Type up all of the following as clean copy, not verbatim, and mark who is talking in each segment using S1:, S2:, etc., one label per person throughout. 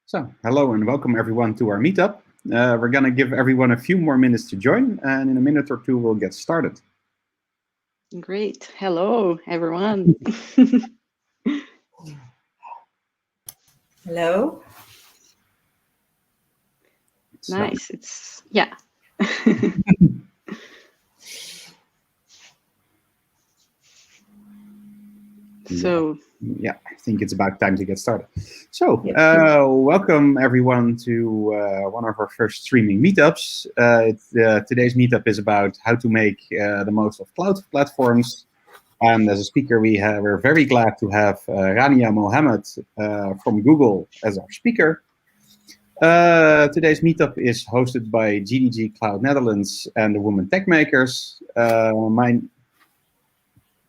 S1: So, hello and welcome everyone to our meetup. We're going to give everyone a few more minutes to join, and in a minute or two we'll get started.
S2: Great. Hello, everyone.
S3: Hello.
S2: Nice. It's, yeah. So
S1: yeah, I think it's about time to get started. So welcome everyone to one of our first streaming meetups. Today's meetup is about how to make the most of cloud platforms. And as a speaker, we're very glad to have Rania Mohamed from Google as our speaker. Today's meetup is hosted by GDG Cloud Netherlands and the Women Techmakers.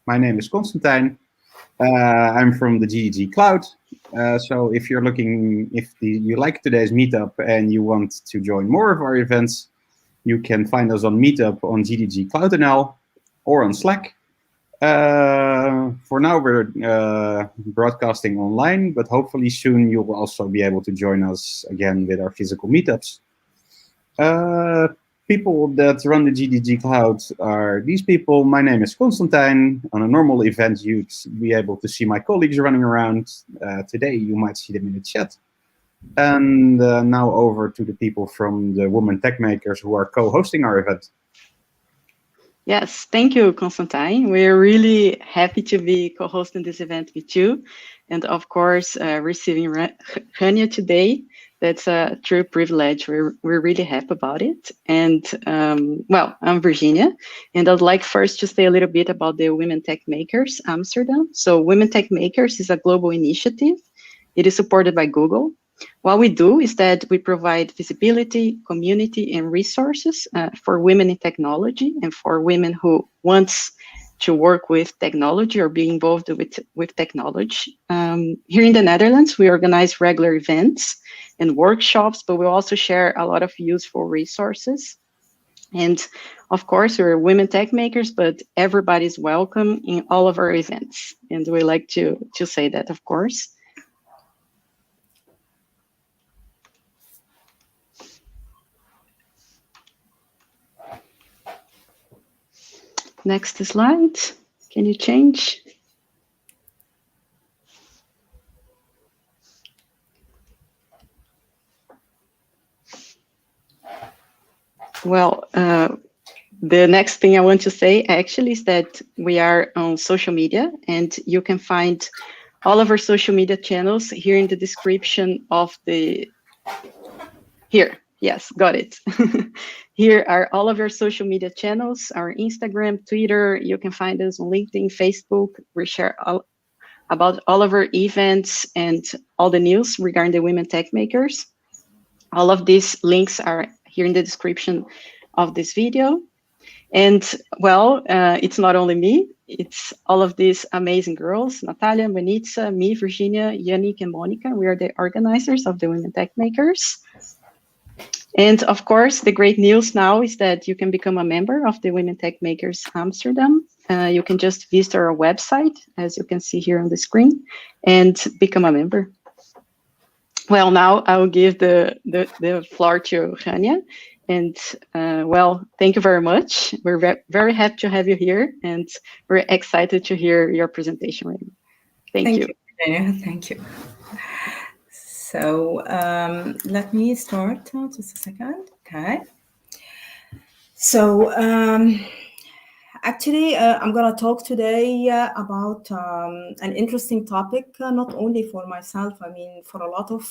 S1: My name is Constantijn. I'm from the GDG Cloud. So if you're looking, you like today's meetup and you want to join more of our events, you can find us on Meetup on GDG Cloud NL or on Slack. For now, we're broadcasting online, but hopefully soon you'll also be able to join us again with our physical meetups. People that run the GDG Cloud are these people. My name is Constantijn. On a normal event, you'd be able to see my colleagues running around. Today, you might see them in the chat. And now over to the people from the Women Techmakers who are co-hosting our event.
S2: Yes, thank you, Constantijn. We're really happy to be co-hosting this event with you. And of course, receiving Rania today. That's a true privilege. We're really happy about it. And well, I'm Virginia, and I'd like first to say a little bit about the Women Techmakers Amsterdam. So Women Techmakers is a global initiative. It is supported by Google. What we do is that we provide visibility, community, and resources for women in technology and for women who want to work with technology or be involved with technology. Here in the Netherlands, we organize regular events and workshops, but we also share a lot of useful resources. And of course, we're Women Techmakers, but everybody's welcome in all of our events. And we like to say that, of course. Next slide. Can you change? Well, the next thing I want to say actually is that we are on social media, and you can find all of our social media channels here in the description of the... Here, yes, got it. Here are all of our social media channels, our Instagram, Twitter. You can find us on LinkedIn, Facebook. We share about all of our events and all the news regarding the Women Techmakers. All of these links are here in the description of this video. And well, it's not only me, it's all of these amazing girls, Natalia, Benitza, me, Virginia, Yannick, and Monica. We are the organizers of the Women Techmakers. And of course, the great news now is that you can become a member of the Women Techmakers Amsterdam. You can just visit our website, as you can see here on the screen, and become a member. Well, now I will give the floor to Rania. And well, thank you very much. We're very happy to have you here, and we're excited to hear your presentation, Rania. Thank you.
S3: Thank you. So let me start just a second. Okay. So actually, I'm going to talk today about an interesting topic, not only for myself, I mean, for a lot of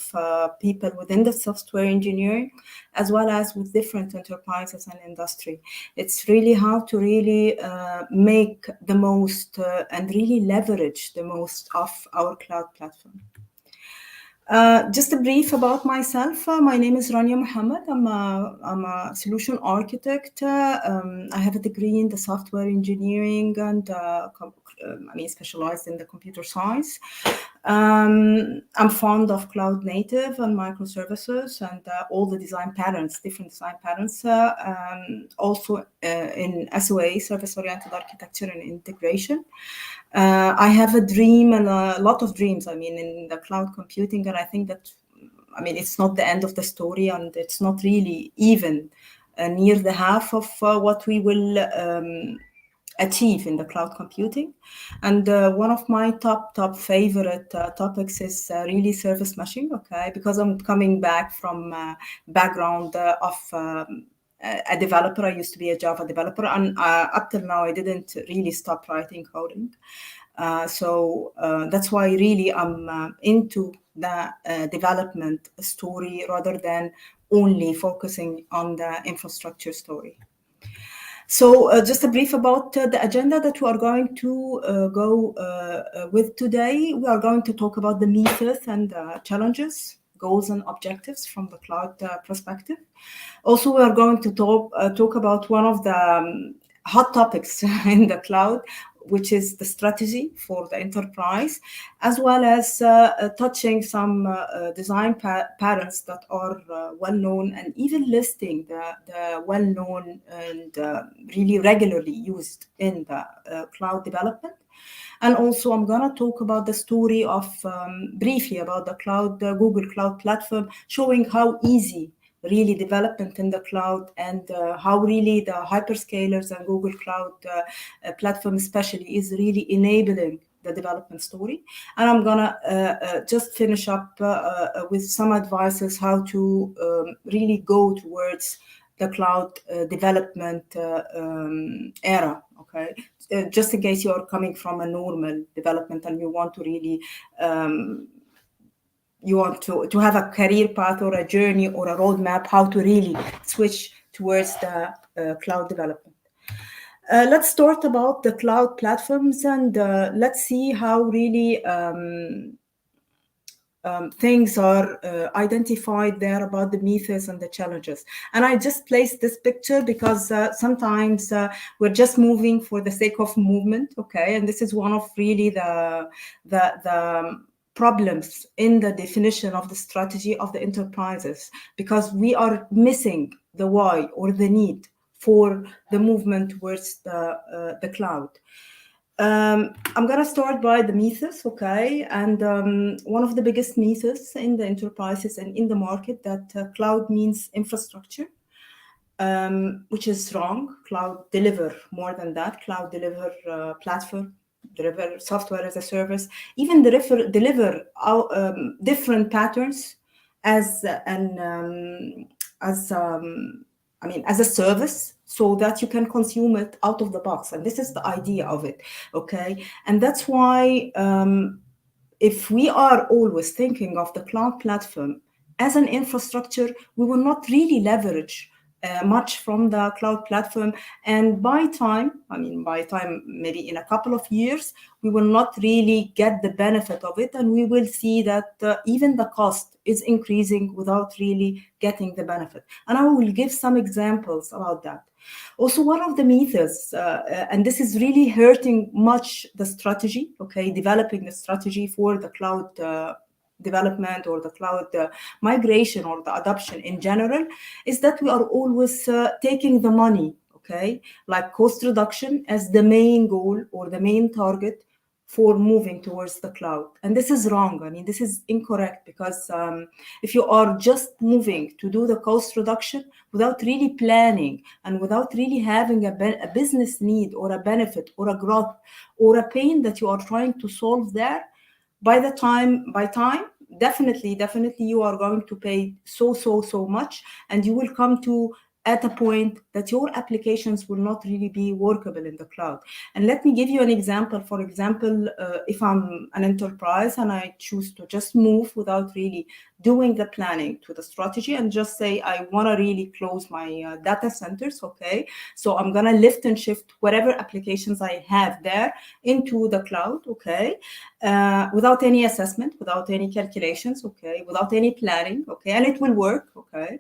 S3: people within the software engineering, as well as with different enterprises and industry. It's really how to really make the most and really leverage the most of our cloud platform. Just a brief about myself. My name is Rania Mohamed. I'm a solution architect. I have a degree in the software engineering and specialized in the computer science. I'm fond of cloud native and microservices and all the design patterns, different design patterns. Also in SOA, service-oriented architecture and integration. I have a dream and a lot of dreams, I mean, in the cloud computing, and I think that I mean, it's not the end of the story, and it's not really even near the half of what we will achieve in the cloud computing. And one of my top favorite topics is really service meshing, okay, because I'm coming back from background of a developer. I used to be a Java developer, and up till now I didn't really stop writing coding. So that's why really I'm into the development story rather than only focusing on the infrastructure story. So just a brief about the agenda that we are going to go with today. We are going to talk about the myths and challenges, goals and objectives from the cloud perspective. Also, we are going to talk about one of the hot topics in the cloud, which is the strategy for the enterprise, as well as touching some design patterns that are well-known, and even listing the well-known and really regularly used in the cloud development. And also, I'm going to talk about the story of, briefly about the cloud, the Google Cloud Platform, showing how easy really development in the cloud, and how really the hyperscalers and Google Cloud Platform especially is really enabling the development story. And I'm gonna just finish up with some advices how to really go towards the cloud development era, okay? Just in case you're coming from a normal development and you want to really you want to have a career path or a journey or a roadmap, how to really switch towards the cloud development. Let's start about the cloud platforms, and let's see how really things are identified there about the myths and the challenges. And I just placed this picture because sometimes we're just moving for the sake of movement, okay? And this is one of really the problems in the definition of the strategy of the enterprises, because we are missing the why or the need for the movement towards the cloud. I'm going to start by the myths, okay? And one of the biggest myths in the enterprises and in the market, that cloud means infrastructure, which is wrong. Cloud deliver more than that. Cloud deliver platform, deliver software as a service, even deliver different patterns as as a service, so that you can consume it out of the box. And this is the idea of it, okay? And that's why if we are always thinking of the cloud platform as an infrastructure, we will not really leverage much from the cloud platform. And by time, maybe in a couple of years, we will not really get the benefit of it. And we will see that even the cost is increasing without really getting the benefit. And I will give some examples about that. Also, one of the myths, and this is really hurting much the strategy, okay, developing the strategy for the cloud development or the cloud migration or the adoption in general, is that we are always taking the money, okay, like cost reduction as the main goal or the main target for moving towards the cloud. And this is wrong. I mean, this is incorrect, because if you are just moving to do the cost reduction without really planning and without really having a business need or a benefit or a growth or a pain that you are trying to solve there, by time, definitely you are going to pay so much, and you will come to at a point that your applications will not really be workable in the cloud. And let me give you an example. For example, if I'm an enterprise and I choose to just move without really doing the planning to the strategy, and just say, I want to really close my data centers, okay? So I'm going to lift and shift whatever applications I have there into the cloud, okay? Without any assessment, without any calculations, okay? Without any planning, okay? And it will work, okay?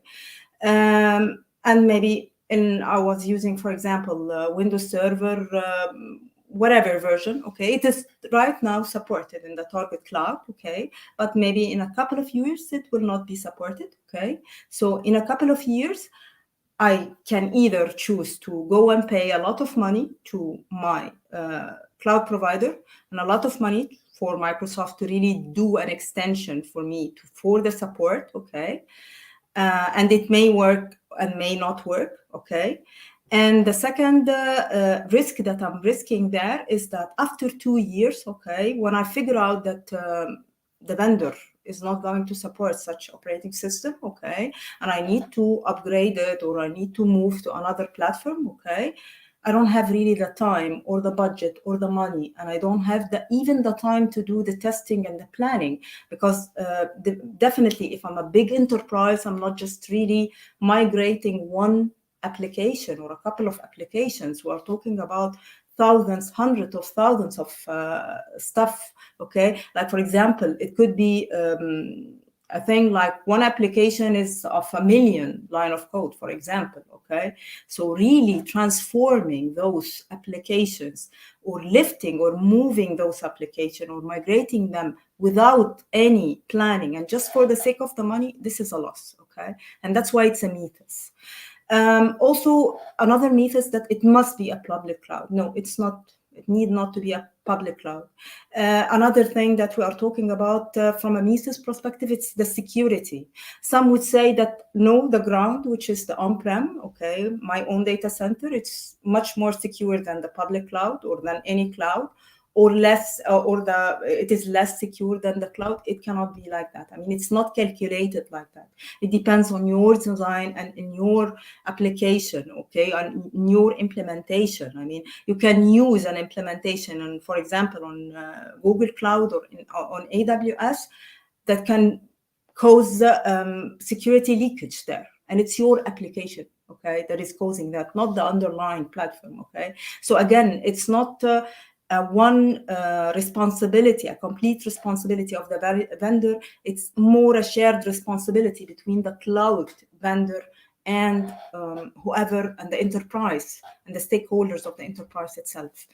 S3: And maybe I was using, for example, Windows Server, whatever version, okay? It is right now supported in the target cloud, okay? But maybe in a couple of years, it will not be supported, okay? So in a couple of years, I can either choose to go and pay a lot of money to my cloud provider and a lot of money for Microsoft to really do an extension for me for the support, okay? And it may work and may not work, okay? And the second risk that I'm risking there is that after 2 years, okay, when I figure out that the vendor is not going to support such operating system, okay, and I need to upgrade it or I need to move to another platform, okay, I don't have really the time or the budget or the money, and I don't have even the time to do the testing and the planning, because definitely if I'm a big enterprise, I'm not just really migrating one application or a couple of applications. We're talking about thousands, hundreds of thousands of stuff, okay? Like, for example, it could be a thing like one application is of 1 million line of code, for example, okay? So really transforming those applications or lifting or moving those applications or migrating them without any planning and just for the sake of the money, this is a loss, okay? And that's why it's a myth. Also, another myth is that it must be a public cloud. No, it's not. It need not to be a public cloud. Another thing that we are talking about from a Mises perspective, it's the security. Some would say that no, the ground, which is the on-prem, okay, my own data center, it's much more secure than the public cloud or than any cloud, or less, it is less secure than the cloud. It cannot be like that. I mean, it's not calculated like that. It depends on your design and in your application, okay, on your implementation. I mean, you can use an implementation, and for example, on Google Cloud or on AWS, that can cause security leakage there, and it's your application, okay, that is causing that, not the underlying platform, okay. So again, it's not one responsibility, a complete responsibility of the vendor. It's more a shared responsibility between the cloud vendor and whoever, and the enterprise and the stakeholders of the enterprise itself.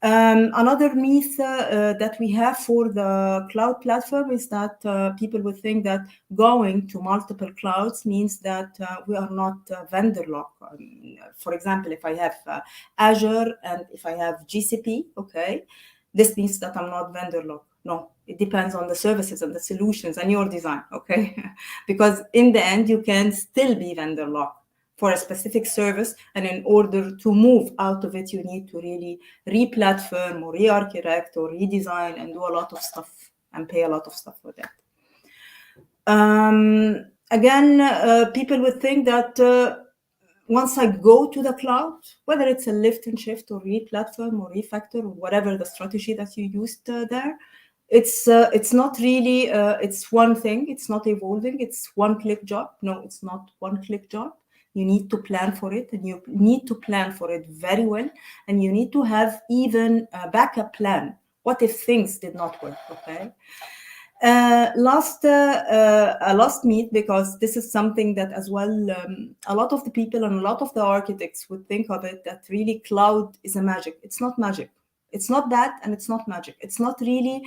S3: Another myth that we have for the cloud platform is that people would think that going to multiple clouds means that we are not vendor locked. For example, if I have Azure and if I have GCP, okay, this means that I'm not vendor locked. No, it depends on the services and the solutions and your design, okay? Because in the end, you can still be vendor locked for a specific service, and in order to move out of it, you need to really re-platform or re-architect or redesign and do a lot of stuff and pay a lot of stuff for that. Again, people would think that once I go to the cloud, whether it's a lift and shift or re-platform or refactor or whatever the strategy that you used there, it's not really, it's one thing, it's not evolving, it's one-click job. No, it's not one-click job. You need to plan for it, and you need to plan for it very well, and you need to have even a backup plan. What if things did not work, okay? Last myth, because this is something that as well, a lot of the people and a lot of the architects would think of it, that really cloud is a magic. It's not magic. It's not that, and it's not magic. It's not really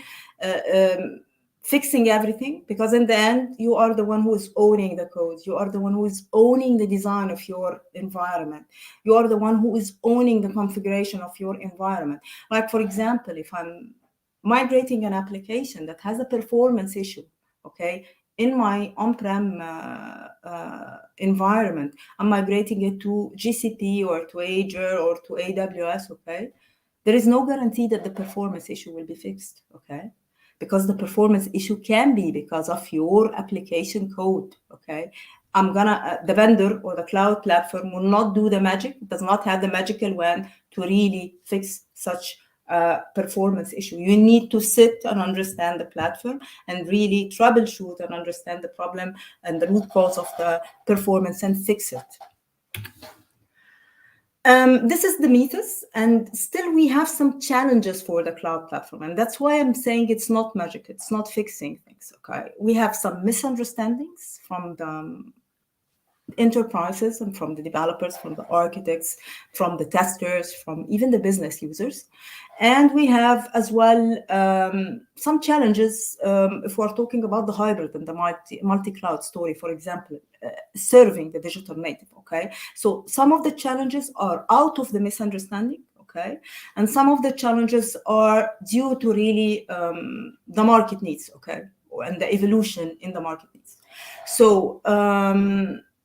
S3: fixing everything, because in the end, you are the one who is owning the code. You are the one who is owning the design of your environment. You are the one who is owning the configuration of your environment. Like, for example, if I'm migrating an application that has a performance issue, okay, in my on-prem environment, I'm migrating it to GCP or to Azure or to AWS, okay, there is no guarantee that the performance issue will be fixed, okay? Because the performance issue can be because of your application code, okay? The vendor or the cloud platform will not do the magic, does not have the magical wand to really fix such performance issue. You need to sit and understand the platform and really troubleshoot and understand the problem and the root cause of the performance and fix it. This is the mythos, and still we have some challenges for the cloud platform, and that's why I'm saying it's not magic, it's not fixing things, okay? We have some misunderstandings from the enterprises and from the developers, from the architects, from the testers, from even the business users. And we have as well some challenges if we're talking about the hybrid and the multi-cloud story, for example, serving the digital native, okay? So some of the challenges are out of the misunderstanding, okay? And some of the challenges are due to really the market needs, okay? And the evolution in the market needs. So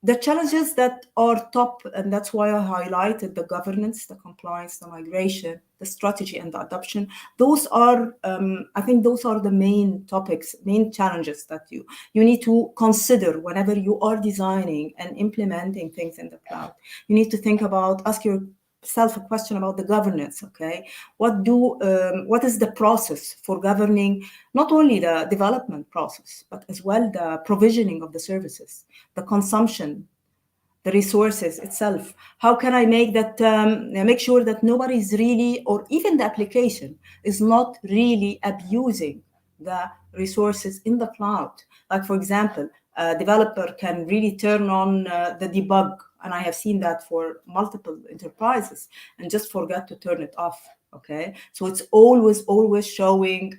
S3: the challenges that are top, and that's why I highlighted the governance, the compliance, the migration, the strategy, and the adoption. Those are, I think those are the main topics, main challenges that you need to consider whenever you are designing and implementing things in the cloud. You need to think about, ask yourself a question about the governance, okay? What is the process for governing not only the development process, but as well the provisioning of the services, the consumption, the resources itself? How can I make that, make sure that nobody is really, or even the application is not really abusing the resources in the cloud? Like, for example, a developer can really turn on the debug, and I have seen that for multiple enterprises, and just forget to turn it off. Okay, so it's always showing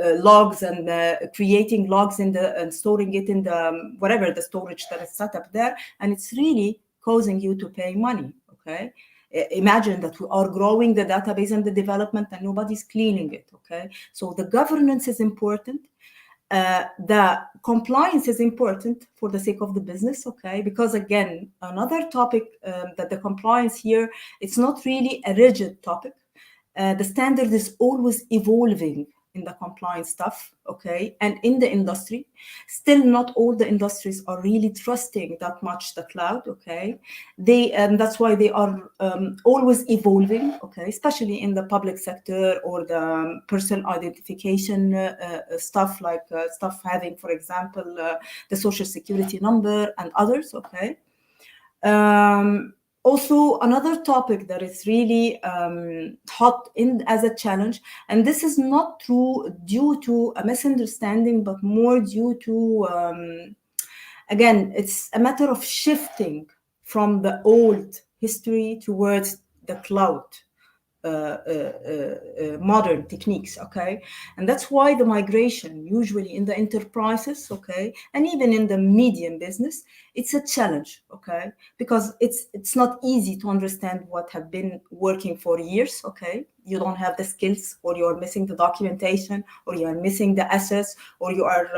S3: logs and creating logs in the and storing it in the whatever the storage that is set up there, and it's really causing you to pay money. Okay, imagine that we are growing the database and the development, and nobody's cleaning it. Okay, so the governance is important. The compliance is important for the sake of the business, okay? Because again, another topic that the compliance here, it's not really a rigid topic. The standard is always evolving in the compliance stuff, okay? And in the industry, still not all the industries are really trusting that much the cloud, okay? That's why they are always evolving, okay? Especially in the public sector or the personal identification stuff, like stuff having, for example, the social security number and others, okay? Also, another topic that is really hot as a challenge, and this is not due to a misunderstanding, but more due to, again, it's a matter of shifting from the old history towards the cloud. Modern techniques, okay? And that's why the migration, usually in the enterprises, okay, and even in the medium business, it's a challenge, okay? Because it's not easy to understand what have been working for years, okay? You don't have the skills, or you're missing the documentation, or you are missing the assets, or you are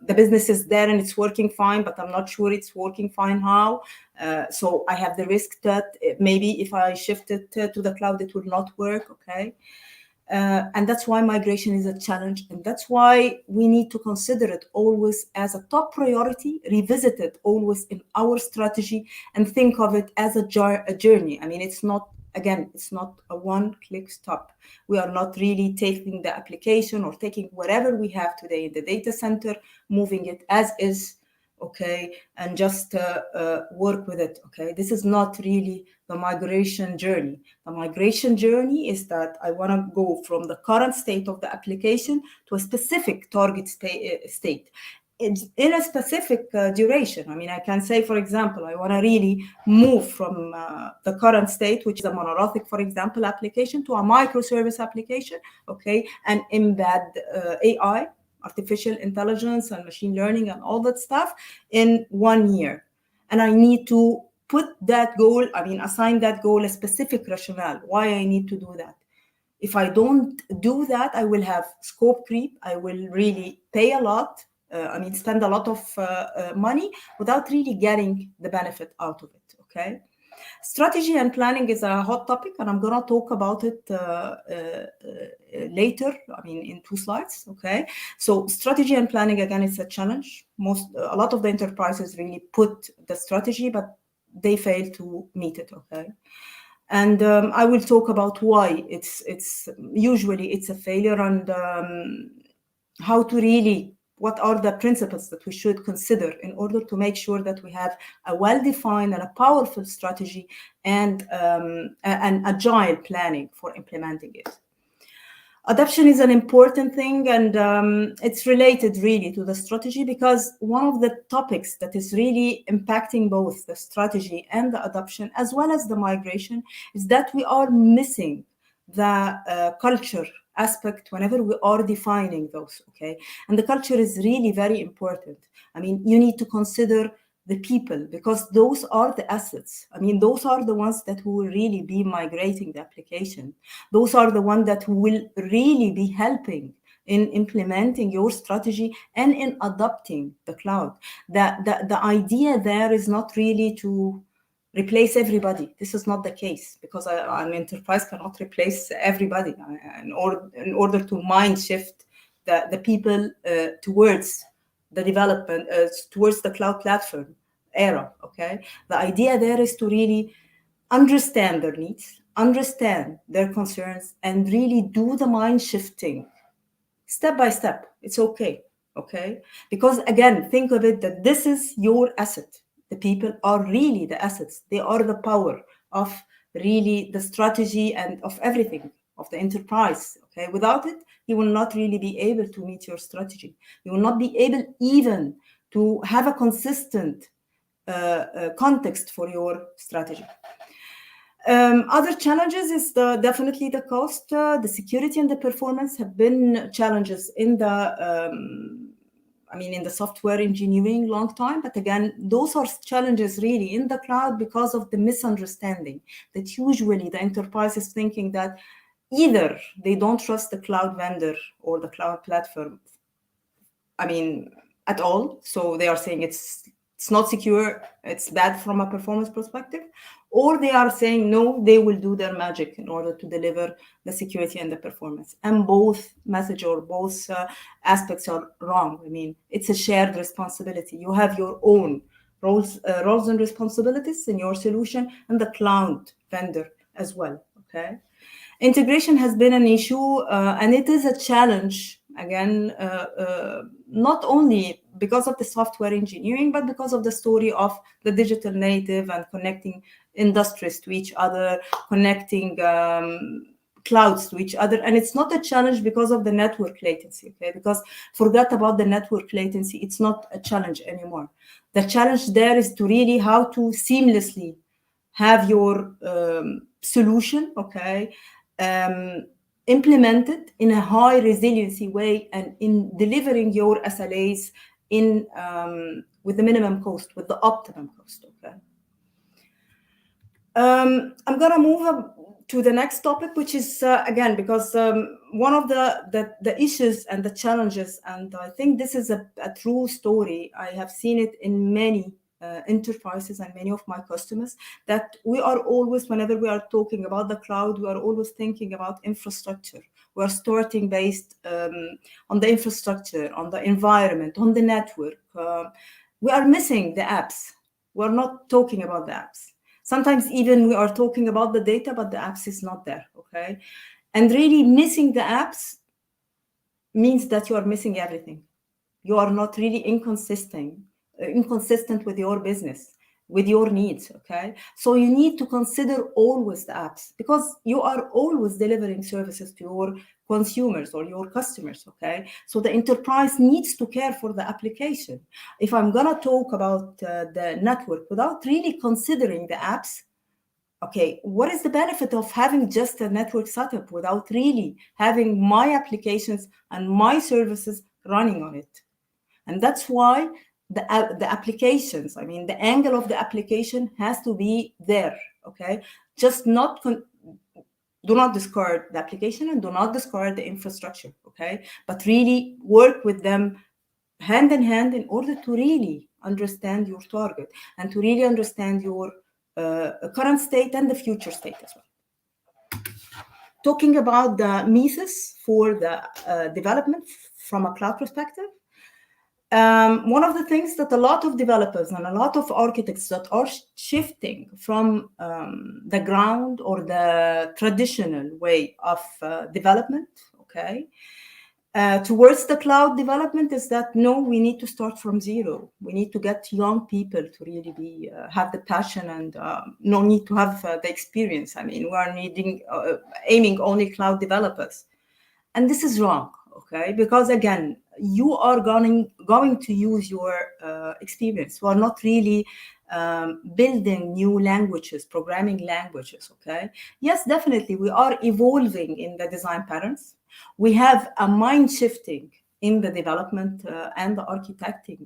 S3: the business is there and it's working fine, but I'm not sure it's working fine how. So I have the risk that maybe if I shift it to the cloud, it will not work, okay? And that's why migration is a challenge. And that's why we need to consider it always as a top priority, revisit it always in our strategy, and think of it as a journey. I mean, it's not a one-click stop. We are not really taking the application or taking whatever we have today in the data center, moving it as is, okay, and just work with it, okay? This is not really the migration journey. The migration journey is that I want to go from the current state of the application to a specific target state in a specific duration. I mean, I can say, for example, I want to really move from the current state, which is a monolithic, for example, application, to a microservice application, okay, and embed AI, artificial intelligence and machine learning and all that stuff in 1 year. And I need to put that goal, assign that goal a specific rationale, why I need to do that. If I don't do that, I will have scope creep. I will really pay a lot, spend a lot of money without really getting the benefit out of it, okay? Strategy and planning is a hot topic, and I'm going to talk about it later, in 2 slides, okay? So strategy and planning, again, is a challenge. A lot of the enterprises really put the strategy, but they fail to meet it, okay? And I will talk about why it's usually a failure, and how to really, what are the principles that we should consider in order to make sure that we have a well-defined and a powerful strategy and an agile planning for implementing it. Adoption is an important thing, and it's related really to the strategy, because one of the topics that is really impacting both the strategy and the adoption, as well as the migration, is that we are missing the culture aspect whenever we are defining those, okay? And the culture is really very important. I mean, you need to consider the people, because those are the assets. I mean, those are the ones that will really be migrating the application. Those are the ones that will really be helping in implementing your strategy and in adopting the cloud. The idea there is not really to replace everybody. This is not the case, because an enterprise cannot replace everybody in order to mind shift the people towards the development, towards the cloud platform era. Okay, the idea there is to really understand their needs, understand their concerns, and really do the mind shifting step by step. It's okay. Because again, think of it that this is your asset. The people are really the assets. They are the power of really the strategy and of everything of the enterprise. Okay, without it, you will not really be able to meet your strategy. You will not be able even to have a consistent context for your strategy. Other challenges is definitely the cost, the security, and the performance have been challenges in the in the software engineering long time. But again, those are challenges really in the cloud because of the misunderstanding that usually the enterprise is thinking that either they don't trust the cloud vendor or the cloud platform, at all. So they are saying it's not secure, it's bad from a performance perspective, or they are saying no, they will do their magic in order to deliver the security and the performance. And both message or both aspects are wrong. It's a shared responsibility. You have your own roles and responsibilities in your solution, and the cloud vendor as well. Okay, integration has been an issue, and it is a challenge. Again, not only because of the software engineering, but because of the story of the digital native and connecting industries to each other, connecting clouds to each other. And it's not a challenge because of the network latency, okay? Because forget about the network latency, it's not a challenge anymore. The challenge there is to really how to seamlessly have your solution, okay, implemented in a high resiliency way and in delivering your SLAs in with the minimum cost, with the optimum cost. Okay. I'm gonna move to the next topic, which is again because one of the issues and the challenges, and I think this is a true story. I have seen it in many enterprises and many of my customers, that we are always, whenever we are talking about the cloud, we are always thinking about infrastructure. We are starting based on the infrastructure, on the environment, on the network. We are missing the apps. We're not talking about the apps. Sometimes even we are talking about the data, but the apps is not there, okay? And really missing the apps means that you are missing everything. You are not really inconsistent with your business, with your needs, okay? So you need to consider always the apps, because you are always delivering services to your consumers or your customers, okay? So the enterprise needs to care for the application. If I'm gonna talk about the network without really considering the apps, okay, what is the benefit of having just a network setup without really having my applications and my services running on it? And that's why the applications, the angle of the application has to be there, okay? Just do not discard the application and do not discard the infrastructure, okay? But really work with them hand in hand in order to really understand your target and to really understand your current state and the future state as well. Talking about the methods for the development from a cloud perspective, one of the things that a lot of developers and a lot of architects that are shifting from the ground or the traditional way of development, okay, towards the cloud development is that, no, we need to start from zero. We need to get young people to really have the passion and no need to have the experience. We are aiming only cloud developers. And this is wrong, okay? Because again, you are going to use your experience. You are not really building new languages, programming languages, okay? Yes, definitely, we are evolving in the design patterns. We have a mind shifting in the development and the architecting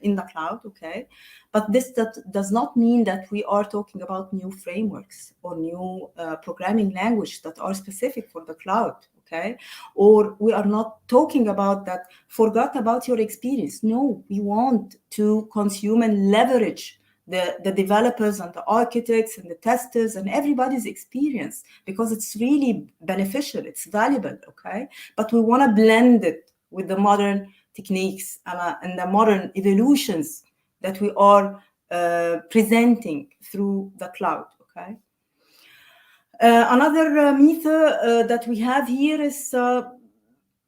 S3: in the cloud, okay? But this does not mean that we are talking about new frameworks or new programming language that are specific for the cloud, okay? Or we are not talking about that, forgot about your experience. No, we want to consume and leverage the developers and the architects and the testers and everybody's experience, because it's really beneficial, it's valuable, okay? But we want to blend it with the modern techniques and the modern evolutions that we are presenting through the cloud, okay? Another myth that we have here is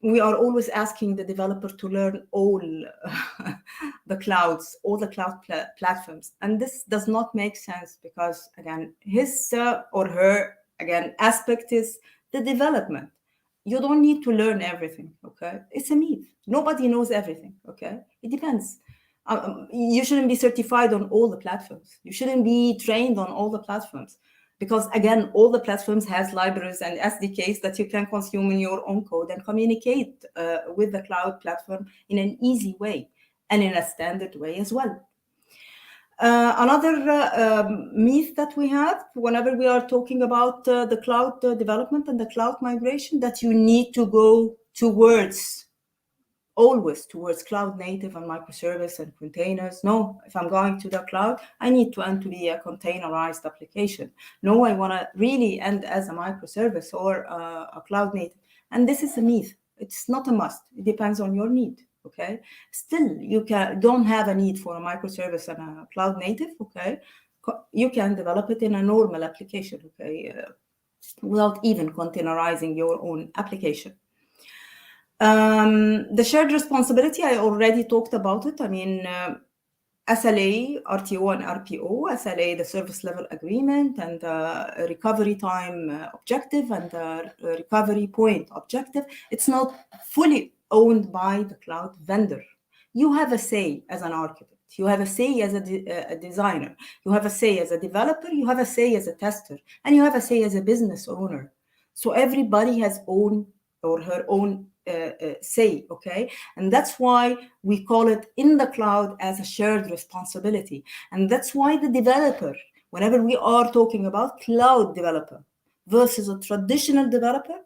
S3: we are always asking the developer to learn all the clouds, all the cloud platforms. And this does not make sense because, again, his or her, again, aspect is the development. You don't need to learn everything, okay? It's a myth. Nobody knows everything, okay? It depends. You shouldn't be certified on all the platforms. You shouldn't be trained on all the platforms. Because again, all the platforms has libraries and SDKs that you can consume in your own code and communicate with the cloud platform in an easy way and in a standard way as well. Another myth that we have whenever we are talking about the cloud development and the cloud migration, that you need to go always towards cloud native and microservice and containers. No, if I'm going to the cloud, I need to end to be a containerized application. No, I want to really end as a microservice or a cloud native. And this is a myth. It's not a must. It depends on your need, okay? Still, you don't have a need for a microservice and a cloud native, okay? You can develop it in a normal application, okay? Without even containerizing your own application. The shared responsibility, I already talked about it. I mean, SLA, RTO and RPO, SLA, the service level agreement, and the recovery time objective and the recovery point objective. It's not fully owned by the cloud vendor. You have a say as an architect. You have a say as a designer. You have a say as a developer. You have a say as a tester. And you have a say as a business owner. So everybody has own or her own say, okay? And that's why we call it in the cloud as a shared responsibility. And that's why the developer, whenever we are talking about cloud developer versus a traditional developer,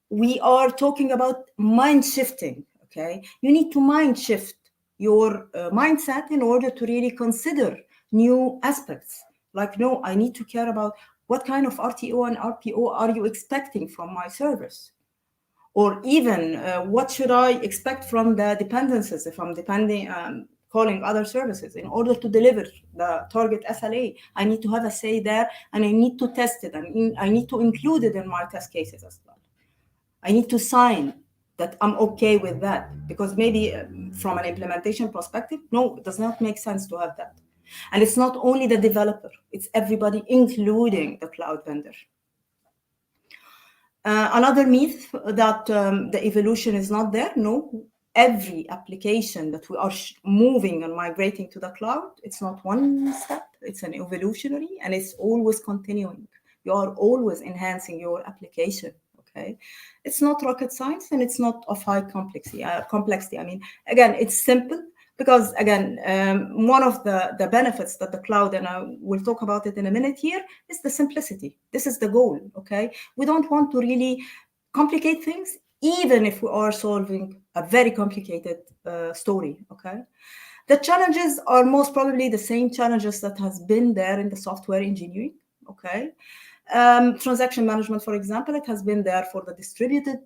S3: we are talking about mind shifting, okay? You need to mind shift your mindset in order to really consider new aspects. Like, no, I need to care about what kind of RTO and RPO are you expecting from my service? Or even what should I expect from the dependencies if I'm calling other services in order to deliver the target SLA? I need to have a say there, and I need to test it, and I need to include it in my test cases as well. I need to sign that I'm okay with that, because maybe from an implementation perspective, no, it does not make sense to have that. And it's not only the developer, it's everybody, including the cloud vendor. Another myth that the evolution is not there. No, every application that we are moving and migrating to the cloud, it's not one step, it's an evolutionary, and it's always continuing. You are always enhancing your application, okay? It's not rocket science, and it's not of high complexity. I mean, again, it's simple. Because again, one of the benefits that the cloud, and I will talk about it in a minute here, is the simplicity. This is the goal, okay? We don't want to really complicate things, even if we are solving a very complicated story, okay? The challenges are most probably the same challenges that has been there in the software engineering, okay? Transaction management, for example, it has been there for the distributed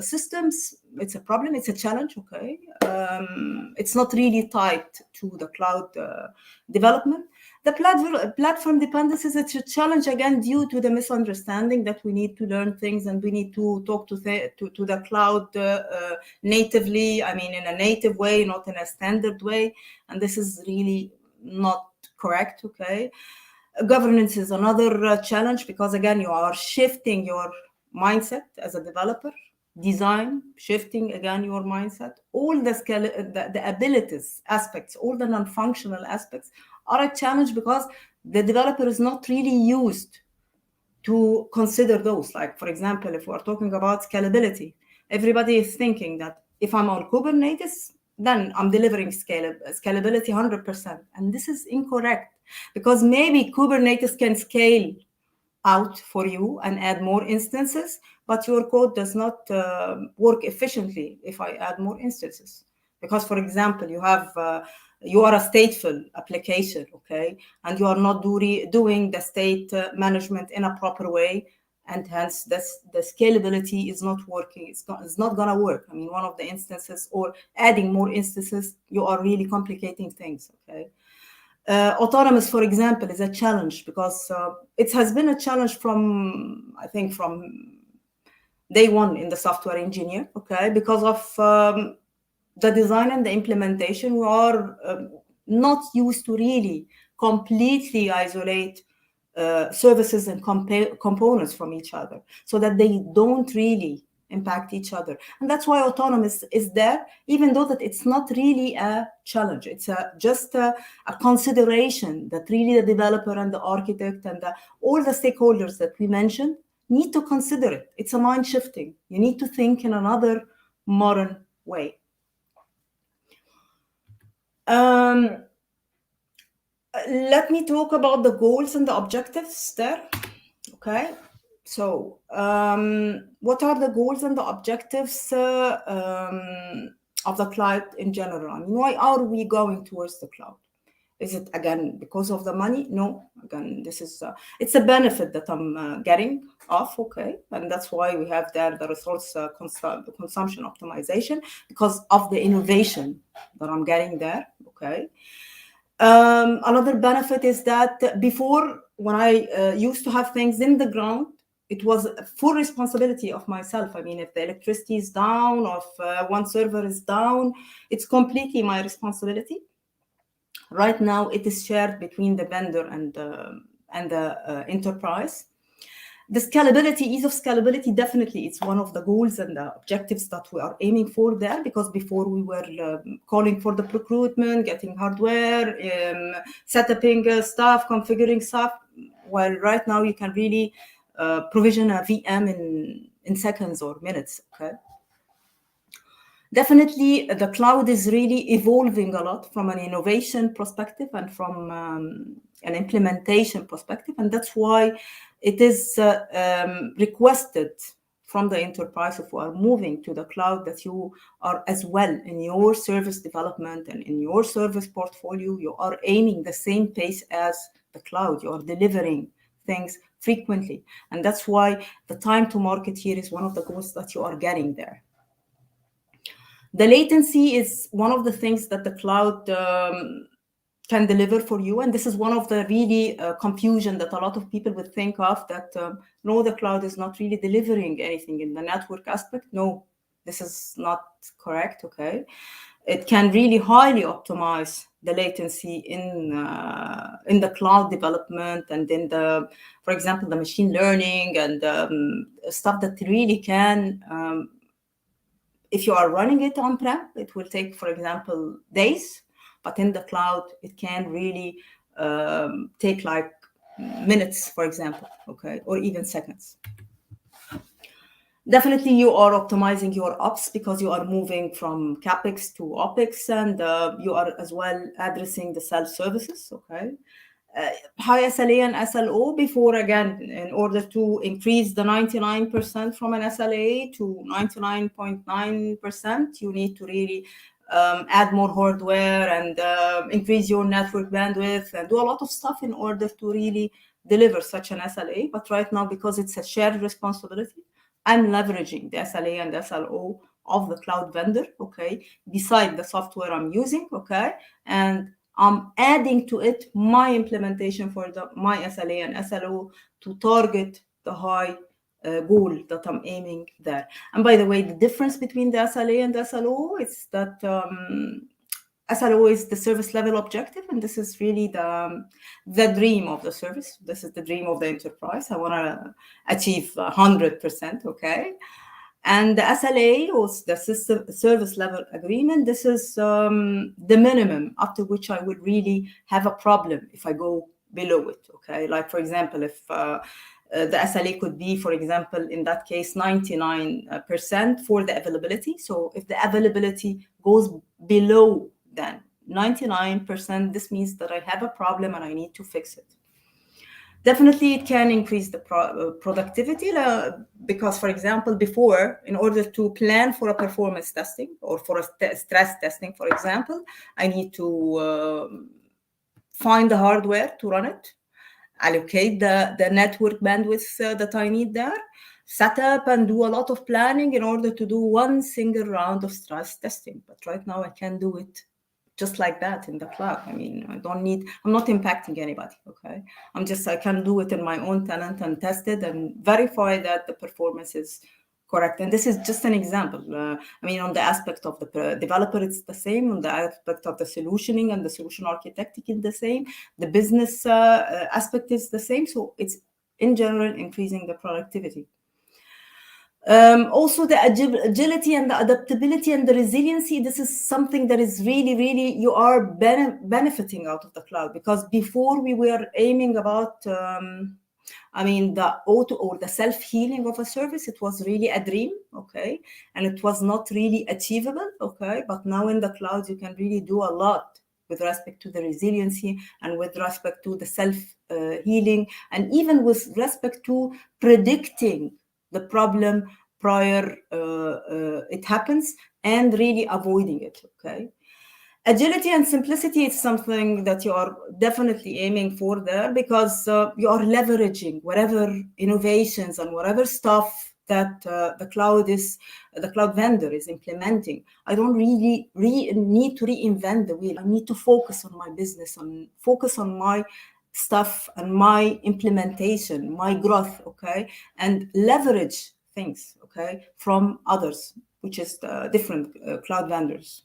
S3: systems. It's a problem, it's a challenge, okay? It's not really tied to the cloud development. The platform dependencies, it's a challenge, again, due to the misunderstanding that we need to learn things and we need to talk to the cloud natively, I mean, in a native way, not in a standard way. And this is really not correct, okay? Governance is another challenge, because again, you are shifting your mindset as a developer, design, shifting again your mindset. All the abilities aspects, all the non-functional aspects are a challenge, because the developer is not really used to consider those. Like, for example, if we're talking about scalability, everybody is thinking that If I'm on Kubernetes, then I'm delivering scalability 100%. And this is incorrect, because maybe Kubernetes can scale out for you and add more instances, but your code does not work efficiently if I add more instances. Because, for example, you are a stateful application, okay, and you are not doing the state management in a proper way, and hence the scalability is not working. It's not gonna work. I mean, one of the instances or adding more instances, you are really complicating things, okay. Autonomous, for example, is a challenge, because it has been a challenge from day one in the software engineer, okay, because of the design and the implementation. We are not used to really completely isolate services and components from each other, so that they don't really impact each other. And that's why autonomous is there, even though that it's not really a challenge. It's just a consideration that really the developer and the architect and all the stakeholders that we mentioned need to consider it. It's a mind shifting. You need to think in another modern way. Let me talk about the goals and the objectives there. Okay. So, what are the goals and the objectives of the cloud in general? I mean, why are we going towards the cloud? Is it, again, because of the money? No. Again, this is it's a benefit that I'm getting off, okay? And that's why we have there the resource consumption optimization, because of the innovation that I'm getting there, okay? Another benefit is that before, when I used to have things in the ground, it was full responsibility of myself. I mean, if the electricity is down, or if one server is down, it's completely my responsibility. Right now, it is shared between the vendor and the enterprise. The scalability, ease of scalability, definitely it's one of the goals and the objectives that we are aiming for there, because before we were calling for the procurement, getting hardware, setting stuff, configuring stuff, while right now you can really provision a VM in seconds or minutes, okay? Definitely, the cloud is really evolving a lot from an innovation perspective and from an implementation perspective. And that's why it is requested from the enterprise, if we are moving to the cloud, that you are as well in your service development and in your service portfolio, you are aiming the same pace as the cloud. You are delivering things frequently. And that's why the time to market here is one of the goals that you are getting there. The latency is one of the things that the cloud can deliver for you. And this is one of the really confusion that a lot of people would think of, that no, the cloud is not really delivering anything in the network aspect. No, this is not correct, okay? It can really highly optimize the latency in the cloud development, and in the, for example, the machine learning and stuff that really can, if you are running it on-prem, it will take, for example, days, but in the cloud, it can really take like minutes, for example, okay, or even seconds. Definitely, you are optimizing your ops, because you are moving from CapEx to OpEx, and you are as well addressing the self-services, okay? High SLA and SLO before, again, in order to increase the 99% from an SLA to 99.9%, you need to really add more hardware and increase your network bandwidth and do a lot of stuff in order to really deliver such an SLA. But right now, because it's a shared responsibility, I'm leveraging the SLA and SLO of the cloud vendor, okay, beside the software I'm using, okay, and I'm adding to it my implementation for my SLA and SLO to target the high goal that I'm aiming there. And by the way, the difference between the SLA and the SLO is that SLO is the service level objective, and this is really the dream of the service. This is the dream of the enterprise. I want to achieve 100%, okay? And the SLA, or the system service level agreement, this is the minimum up to which I would really have a problem if I go below it, okay? Like, for example, if the SLA could be, for example, in that case, 99% for the availability. So if the availability goes below then 99%, this means that I have a problem and I need to fix it. Definitely, it can increase the productivity because, for example, before, in order to plan for a performance testing or for a stress testing, for example, I need to find the hardware to run it, allocate the network bandwidth that I need there, set up and do a lot of planning in order to do one single round of stress testing. But right now, I can do it just like that in the cloud. I mean, I'm not impacting anybody, okay? I can do it in my own tenant and test it and verify that the performance is correct. And this is just an example. I mean, on the aspect of the developer, it's the same. On the aspect of the solutioning and the solution architecting, it's the same. The business aspect is the same. So it's, in general, increasing the productivity. Also, the agility and the adaptability and the resiliency, this is something that is really, really, you are benefiting out of the cloud, because before we were aiming about, the auto or the self-healing of a service, it was really a dream, okay? And it was not really achievable, okay? But now in the cloud, you can really do a lot with respect to the resiliency and with respect to the self-healing, and even with respect to predicting the problem prior it happens and really avoiding it, okay? Agility and simplicity is something that you are definitely aiming for there, because you are leveraging whatever innovations and whatever stuff that the cloud vendor is implementing. I don't really need to reinvent the wheel. I need to focus on my business and focus on my stuff and my implementation, my growth, okay? And leverage things, okay, from others, which is the different cloud vendors.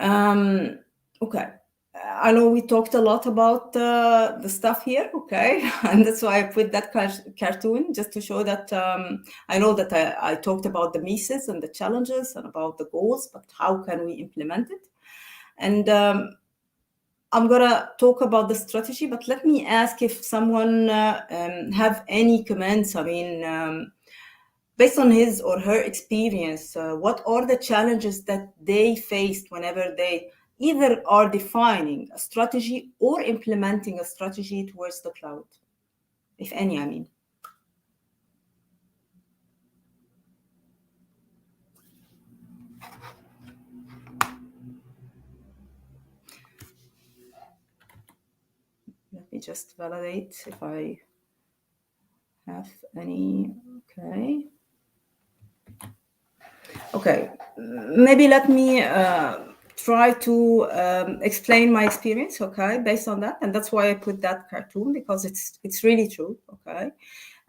S3: Okay, I know we talked a lot about the stuff here, okay? And that's why I put that cartoon, just to show that I know that I talked about the misses and the challenges and about the goals, but how can we implement it? And I'm gonna talk about the strategy, but let me ask if someone have any comments. I mean, based on his or her experience, what are the challenges that they faced whenever they either are defining a strategy or implementing a strategy towards the cloud, if any, I mean? Let me just validate if I have any. Okay, maybe let me try to explain my experience, okay, based on that. And that's why I put that cartoon, because it's really true, okay?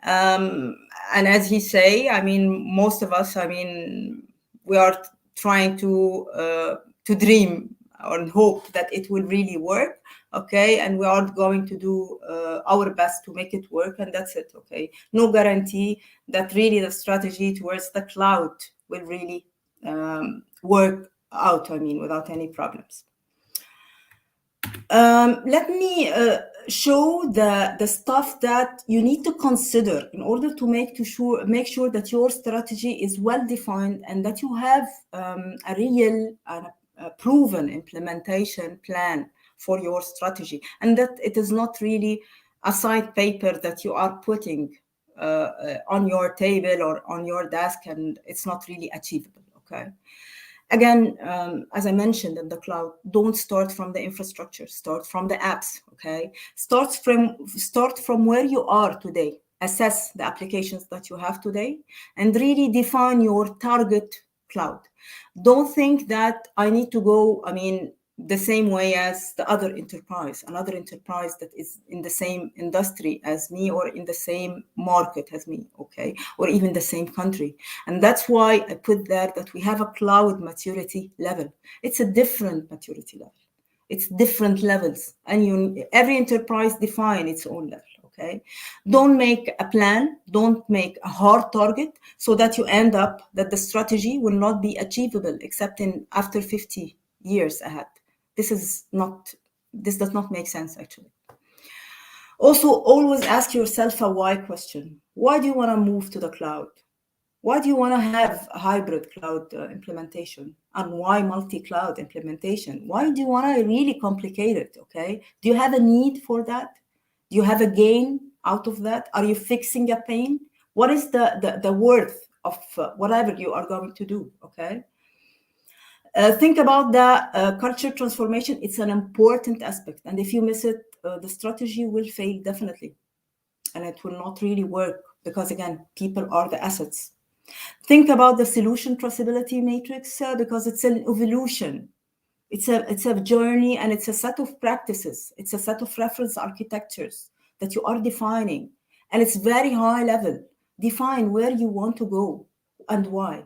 S3: And as he say, I mean, most of us, I mean, we are trying to dream and hope that it will really work, okay? And we are going to do our best to make it work, and that's it, okay? No guarantee that really the strategy towards the cloud will really work out, I mean, without any problems. Let me show the stuff that you need to consider in order to make sure that your strategy is well defined and that you have a real and a proven implementation plan for your strategy, and that it is not really a side paper that you are putting on your table or on your desk and it's not really achievable, okay? Again, as I mentioned in the cloud, don't start from the infrastructure, start from the apps, okay? Start from where you are today. Assess the applications that you have today and really define your target cloud. Don't think that I need to go, I mean, the same way as the other enterprise, another enterprise that is in the same industry as me or in the same market as me, okay? Or even the same country. And that's why I put there that we have a cloud maturity level. It's a different maturity level. It's different levels. And every enterprise define its own level, okay? Don't make a plan, don't make a hard target so that you end up that the strategy will not be achievable except after 50 years ahead. This does not make sense, actually. Also, always ask yourself a why question. Why do you want to move to the cloud? Why do you want to have a hybrid cloud implementation? And why multi-cloud implementation? Why do you want to really complicate it, okay? Do you have a need for that? Do you have a gain out of that? Are you fixing a pain? What is the worth of whatever you are going to do, okay? Think about the culture transformation. It's an important aspect. And if you miss it, the strategy will fail definitely. And it will not really work because, again, people are the assets. Think about the solution traceability matrix because it's an evolution. It's a journey, and it's a set of practices. It's a set of reference architectures that you are defining. And it's very high level. Define where you want to go and why.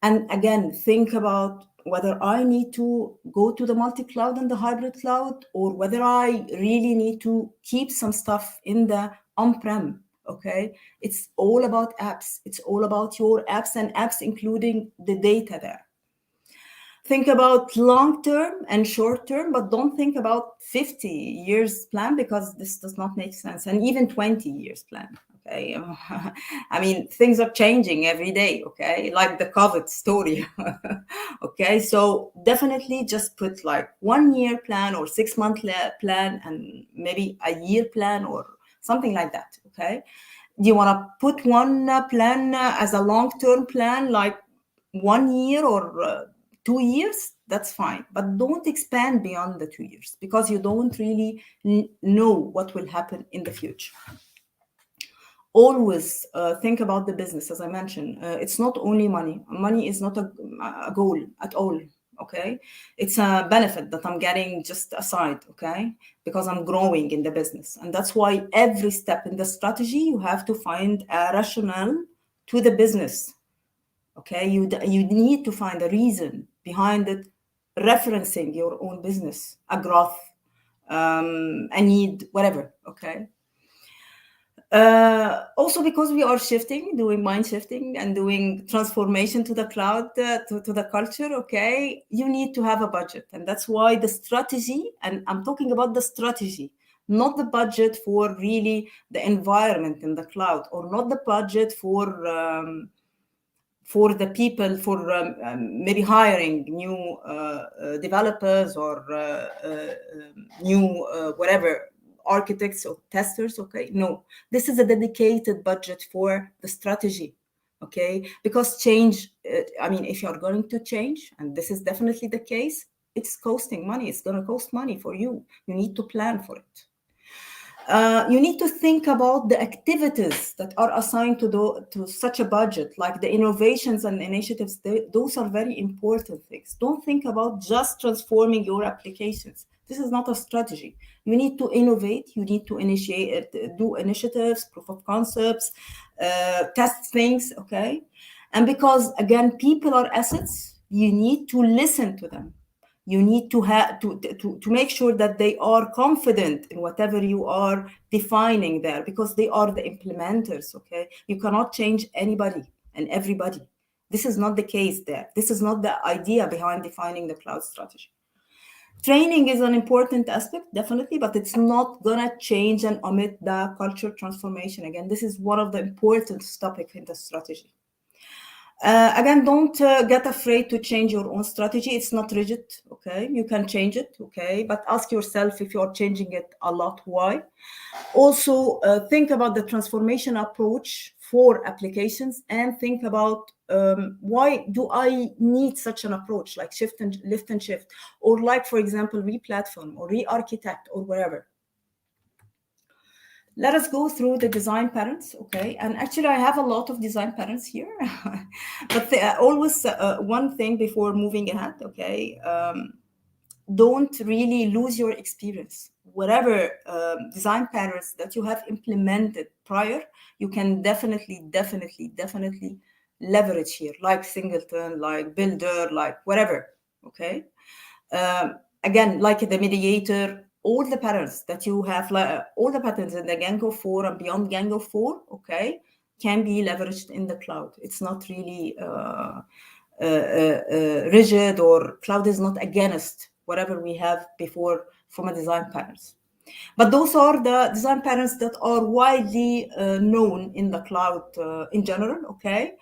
S3: And again, think about whether I need to go to the multi-cloud and the hybrid cloud, or whether I really need to keep some stuff in the on-prem, okay? It's all about apps. It's all about your apps, and apps including the data there. Think about long-term and short-term, but don't think about 50 years plan, because this does not make sense, and even 20 years plan. Okay, I mean, things are changing every day, okay, like the COVID story. Okay, so definitely just put like 1 year plan or 6 month plan, and maybe a year plan or something like that, okay? Do you want to put one plan as a long-term plan, like 1 year or 2 years? That's fine, but don't expand beyond the 2 years, because you don't really know what will happen in the future. Always think about the business, as I mentioned. It's not only money. Money is not a goal at all, okay? It's a benefit that I'm getting just aside, okay? Because I'm growing in the business. And that's why every step in the strategy, you have to find a rationale to the business, okay? You need to find a reason behind it, referencing your own business, a growth, a need, whatever, okay? Also, because we are shifting, doing mind shifting and doing transformation to the cloud, to the culture, okay, you need to have a budget. And that's why the strategy, and I'm talking about the strategy, not the budget for really the environment in the cloud, or not the budget for the people, for maybe hiring new developers or new whatever, architects or testers, okay? No, this is a dedicated budget for the strategy, okay? Because change, I mean, if you're going to change, and this is definitely the case, it's costing money. It's going to cost money for you. You need to plan for it. You need to think about the activities that are assigned to such a budget, like the innovations and initiatives. Those are very important things. Don't think about just transforming your applications. This is not a strategy. You need to innovate. You need to initiate, do initiatives, proof of concepts, test things, okay? And because, again, people are assets, you need to listen to them. You need to have to make sure that they are confident in whatever you are defining there, because they are the implementers, okay? You cannot change anybody and everybody. This is not the case there. This is not the idea behind defining the cloud strategy. Training is an important aspect, definitely, but it's not gonna change and omit the culture transformation. Again, this is one of the important topics in the strategy. Again, don't get afraid to change your own strategy. It's not rigid, okay? You can change it, okay? But ask yourself, if you're changing it a lot, why? Also, think about the transformation approach for applications, and think about why do I need such an approach, like lift and shift, or like, for example, re-platform or re-architect or wherever. Let us go through the design patterns, okay? And actually, I have a lot of design patterns here, but always one thing before moving ahead, okay? Don't really lose your experience. Whatever design patterns that you have implemented prior, you can definitely leverage here, like Singleton, like Builder, like whatever, okay? Again, like the mediator, all the patterns that you have, like all the patterns in the Django 4 and beyond Django 4, okay, can be leveraged in the cloud. It's not really rigid, or cloud is not against whatever we have before from a design patterns. But those are the design patterns that are widely known in the cloud in general, okay?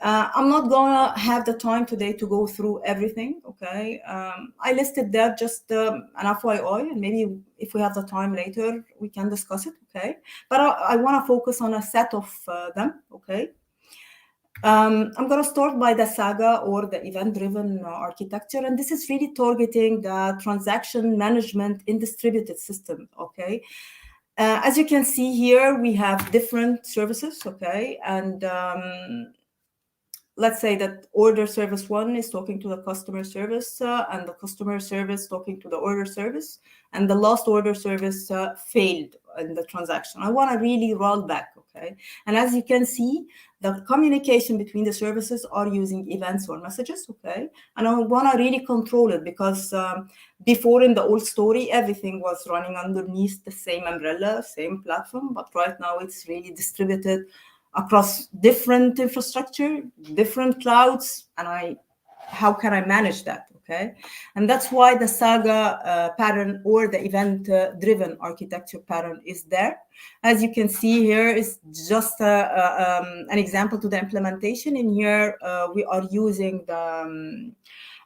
S3: I'm not gonna have the time today to go through everything, okay? I listed that just an FYI, and maybe if we have the time later, we can discuss it, okay? But I wanna focus on a set of them, okay? I'm going to start by the saga or the event-driven architecture, and this is really targeting the transaction management in distributed system, okay? As you can see here, we have different services, okay? And let's say that order service 1 is talking to the customer service, and the customer service talking to the order service, and the last order service failed in the transaction. I want to really roll back, okay? And as you can see, the communication between the services are using events or messages, okay? And I want to really control it because before in the old story, everything was running underneath the same umbrella, same platform, but right now it's really distributed across different infrastructure, different clouds, and how can I manage that, okay? And that's why the saga pattern or the event-driven architecture pattern is there. As you can see here is just an example to the implementation. In here, we are using the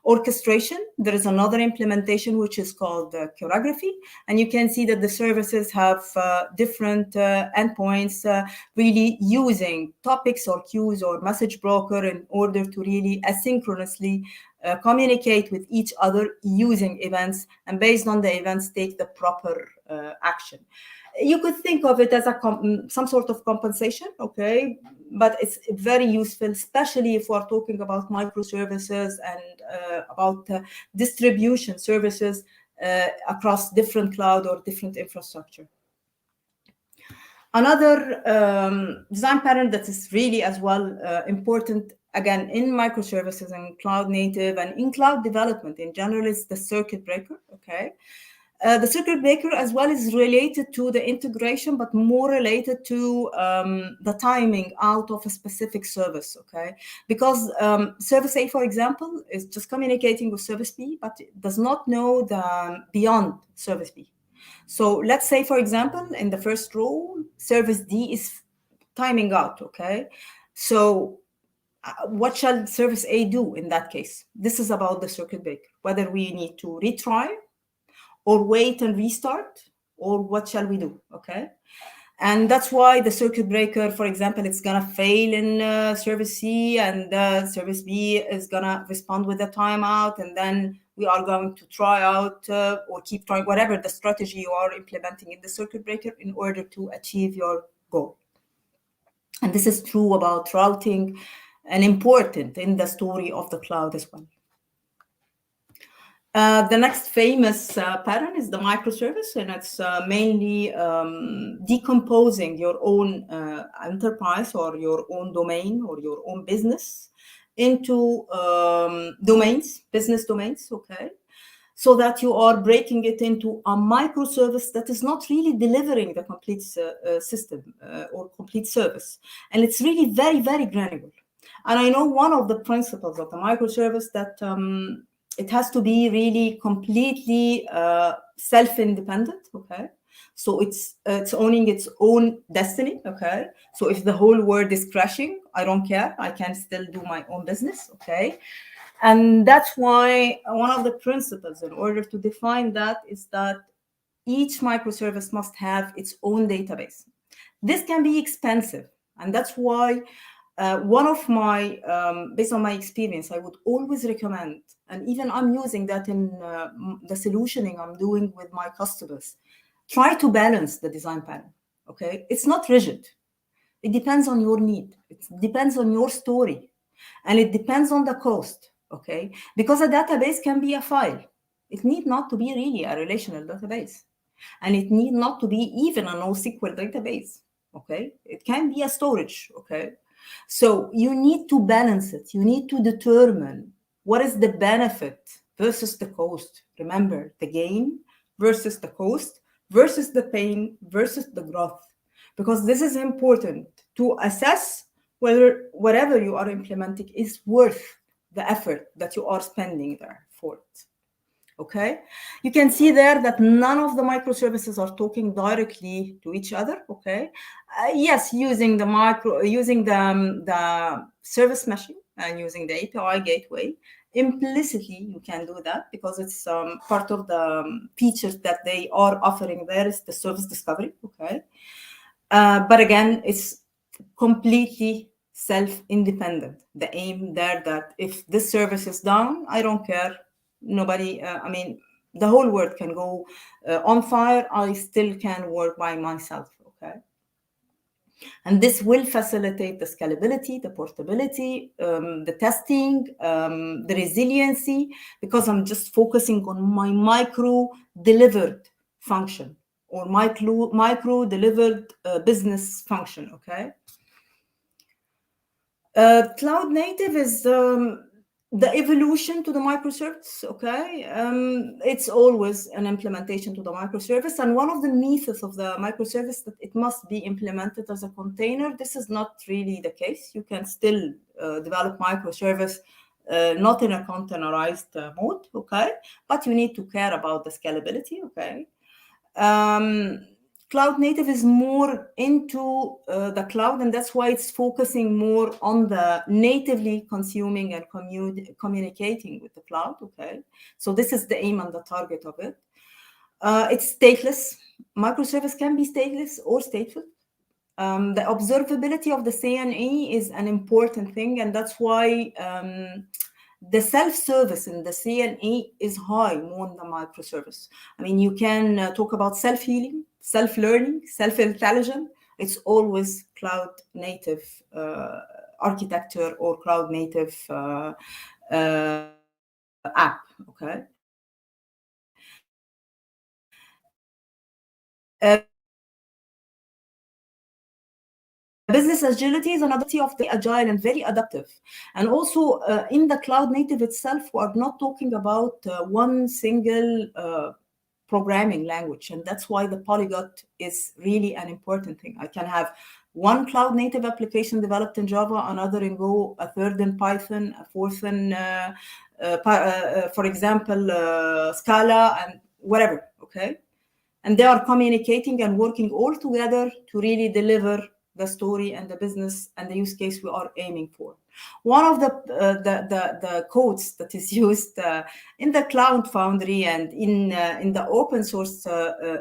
S3: orchestration. There is another implementation which is called choreography, and you can see that the services have different endpoints really using topics or queues or message broker in order to really asynchronously communicate with each other using events, and based on the events take the proper action. You could think of it as some sort of compensation, okay? But it's very useful, especially if we're talking about microservices and about distribution services across different cloud or different infrastructure. Another design pattern that is really as well important, again, in microservices and cloud native and in cloud development in general is the circuit breaker, okay? The circuit breaker as well is related to the integration, but more related to the timing out of a specific service, okay? Because service A, for example, is just communicating with service B, but it does not know the beyond service B. So let's say, for example, in the first row, service D is timing out, okay? So what shall service A do in that case? This is about the circuit breaker, whether we need to retry or wait and restart, or what shall we do, okay? And that's why the circuit breaker, for example, it's gonna fail in service C, and service B is gonna respond with a timeout, and then we are going to try out or keep trying, whatever the strategy you are implementing in the circuit breaker in order to achieve your goal. And this is true about routing and important in the story of the cloud as well. The next famous pattern is the microservice, and it's mainly decomposing your own enterprise or your own domain or your own business into domains, business domains, okay? So that you are breaking it into a microservice that is not really delivering the complete system or complete service. And it's really very, very granular. And I know one of the principles of the microservice that it has to be really completely self-independent, okay? So it's owning its own destiny, okay? So if the whole world is crashing, I don't care. I can still do my own business, okay? And that's why one of the principles in order to define that is that each microservice must have its own database. This can be expensive, and that's why one of my, based on my experience, I would always recommend, and even I'm using that in the solutioning I'm doing with my customers, try to balance the design pattern, okay? It's not rigid. It depends on your need. It depends on your story, and it depends on the cost, okay? Because a database can be a file. It need not to be really a relational database, and it need not to be even a NoSQL database, okay? It can be a storage, okay? So you need to balance it. You need to determine what is the benefit versus the cost. Remember, the gain versus the cost versus the pain versus the growth, because this is important to assess whether whatever you are implementing is worth the effort that you are spending there for it. Okay, you can see there that none of the microservices are talking directly to each other. Okay, yes, using the service meshing and using the API gateway, implicitly you can do that because it's part of the features that they are offering. There is the service discovery. Okay, but again, it's completely self-independent. The aim there that if this service is down, I don't care. Nobody, I mean, the whole world can go on fire. I still can work by myself. Okay. And this will facilitate the scalability, the portability, the testing, the resiliency, because I'm just focusing on my micro delivered function or micro delivered business function. Okay. Cloud native is the evolution to the microservice. Okay, it's always an implementation to the microservice, and one of the myths of the microservice that it must be implemented as a container. This is not really the case. You can still develop microservice not in a containerized mode. Okay, but you need to care about the scalability. Okay. Cloud native is more into the cloud, and that's why it's focusing more on the natively consuming and communicating with the cloud. Okay, so this is the aim and the target of it. It's stateless. Microservice can be stateless or stateful. The observability of the CNE is an important thing, and that's why the self-service in the CNE is high more than the microservice. I mean, you can talk about self-healing, self-learning, self-intelligence. It's always cloud native architecture or cloud native app. Okay. Business agility is another of the agile and very adaptive. And also in the cloud native itself, we are not talking about one single programming language. And that's why the polyglot is really an important thing. I can have one cloud native application developed in Java, another in Go, a third in Python, a fourth in, for example, Scala and whatever, okay? And they are communicating and working all together to really deliver the story and the business and the use case we are aiming for. One of the codes that is used in the Cloud Foundry and in the open source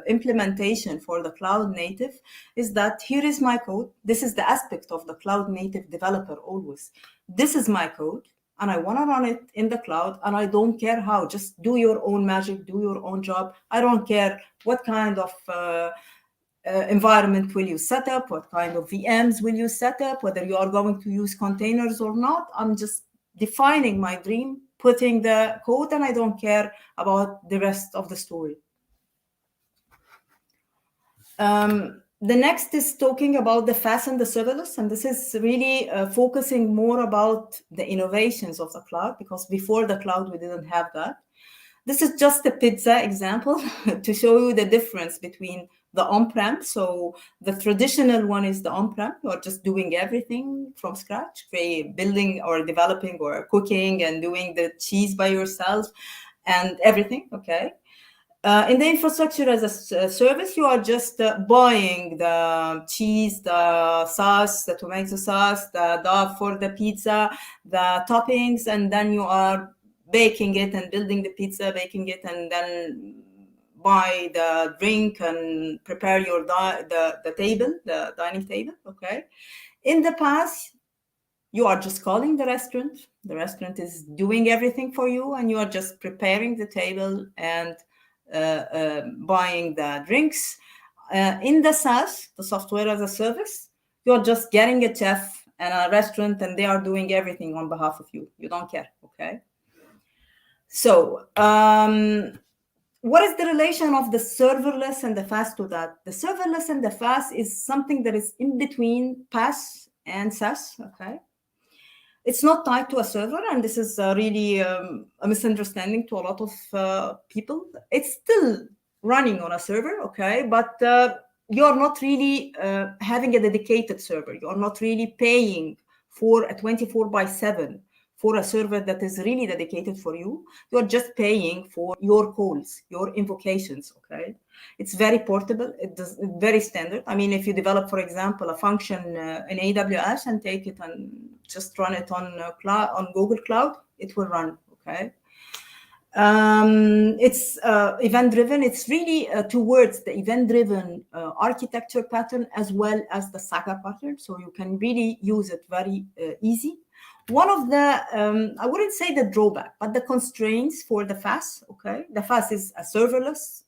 S3: implementation for the cloud native is that here is my code. This is the aspect of the cloud native developer always. This is my code, and I want to run it in the cloud, and I don't care how. Just do your own magic, do your own job. I don't care what kind of environment will you set up, what kind of VMs will you set up, whether you are going to use containers or not. I'm just defining my dream, putting the code, and I don't care about the rest of the story. The next is talking about the fast and the serverless, and this is really focusing more about the innovations of the cloud, because before the cloud, we didn't have that. This is just a pizza example to show you the difference between the on-prem. So the traditional one is the on-prem. You're just doing everything from scratch, building or developing or cooking and doing the cheese by yourself and everything, okay? In the infrastructure as a service, you are just buying the cheese, the sauce, the tomato sauce, the dough for the pizza, the toppings, and then you are baking it and building the pizza, baking it, and then buy the drink and prepare your the table, the dining table, okay? In the past, you are just calling the restaurant. The restaurant is doing everything for you, and you are just preparing the table and buying the drinks. In the SaaS, the software as a service, you're just getting a chef and a restaurant, and they are doing everything on behalf of you. You don't care, okay? So what is the relation of the serverless and the fast to that? The serverless and the fast is something that is in between PaaS and SaaS, okay? It's not tied to a server, and this is really a misunderstanding to a lot of people. It's still running on a server, okay, but you're not really having a dedicated server. You're not really paying for a 24/7 for a server that is really dedicated for you. You're just paying for your calls, your invocations, okay? It's very portable, it's very standard. I mean, if you develop, for example, a function in AWS and take it and just run it on Google Cloud, it will run, okay? It's event-driven. It's really towards the event-driven architecture pattern as well as the Saga pattern. So you can really use it very easy. One of the, I wouldn't say the drawback, but the constraints for the FAS, okay? The FAS is a serverless,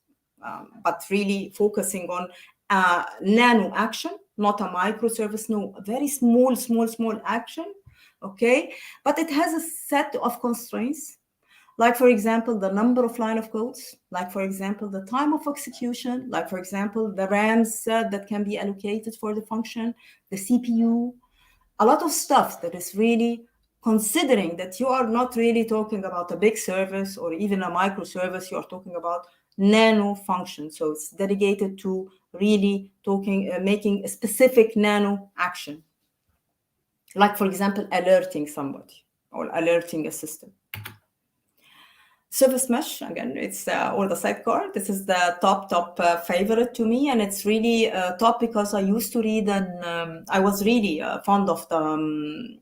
S3: but really focusing on nano action, not a microservice, no, a very small action, okay? But it has a set of constraints. Like, for example, the number of line of codes, like, for example, the time of execution, like, for example, the RAMs that can be allocated for the function, the CPU, a lot of stuff that is really considering that you are not really talking about a big service or even a microservice, you are talking about nano function. So it's dedicated to really making a specific nano action. Like, for example, alerting somebody or alerting a system. Service mesh, again, it's or the sidecar. This is the top favorite to me, and it's really top because I used to read and I was really fond of the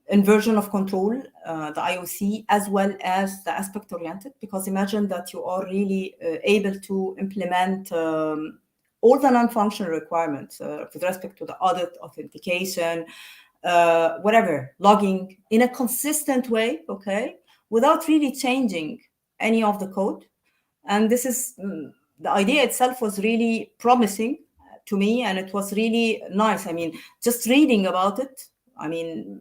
S3: inversion of control, the IOC, as well as the aspect-oriented, because imagine that you are really able to implement all the non-functional requirements with respect to the audit, authentication, whatever, logging in a consistent way, okay? Without really changing any of the code. And this is, the idea itself was really promising to me, and it was really nice. I mean, just reading about it, I mean,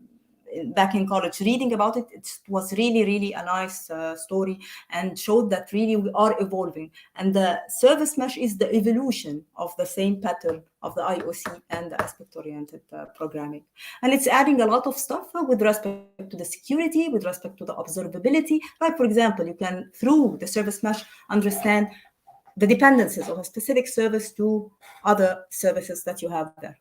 S3: back in college, reading about it, it was really a nice story and showed that really we are evolving. And the service mesh is the evolution of the same pattern of the IOC and the aspect-oriented programming. And it's adding a lot of stuff with respect to the security, with respect to the observability. Like, for example, you can, through the service mesh, understand the dependencies of a specific service to other services that you have there.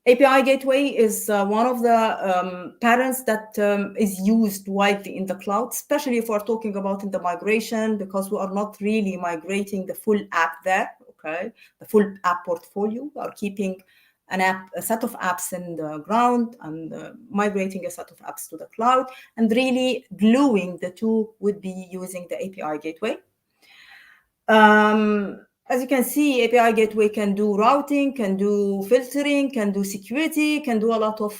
S3: API gateway is one of the patterns that is used widely in the cloud, especially if we're talking about in the migration, because we are not really migrating the full app there, okay? The full app portfolio. We are keeping a set of apps in the ground and migrating a set of apps to the cloud, and really gluing the two would be using the API gateway. As you can see, API gateway can do routing, can do filtering, can do security, can do a lot of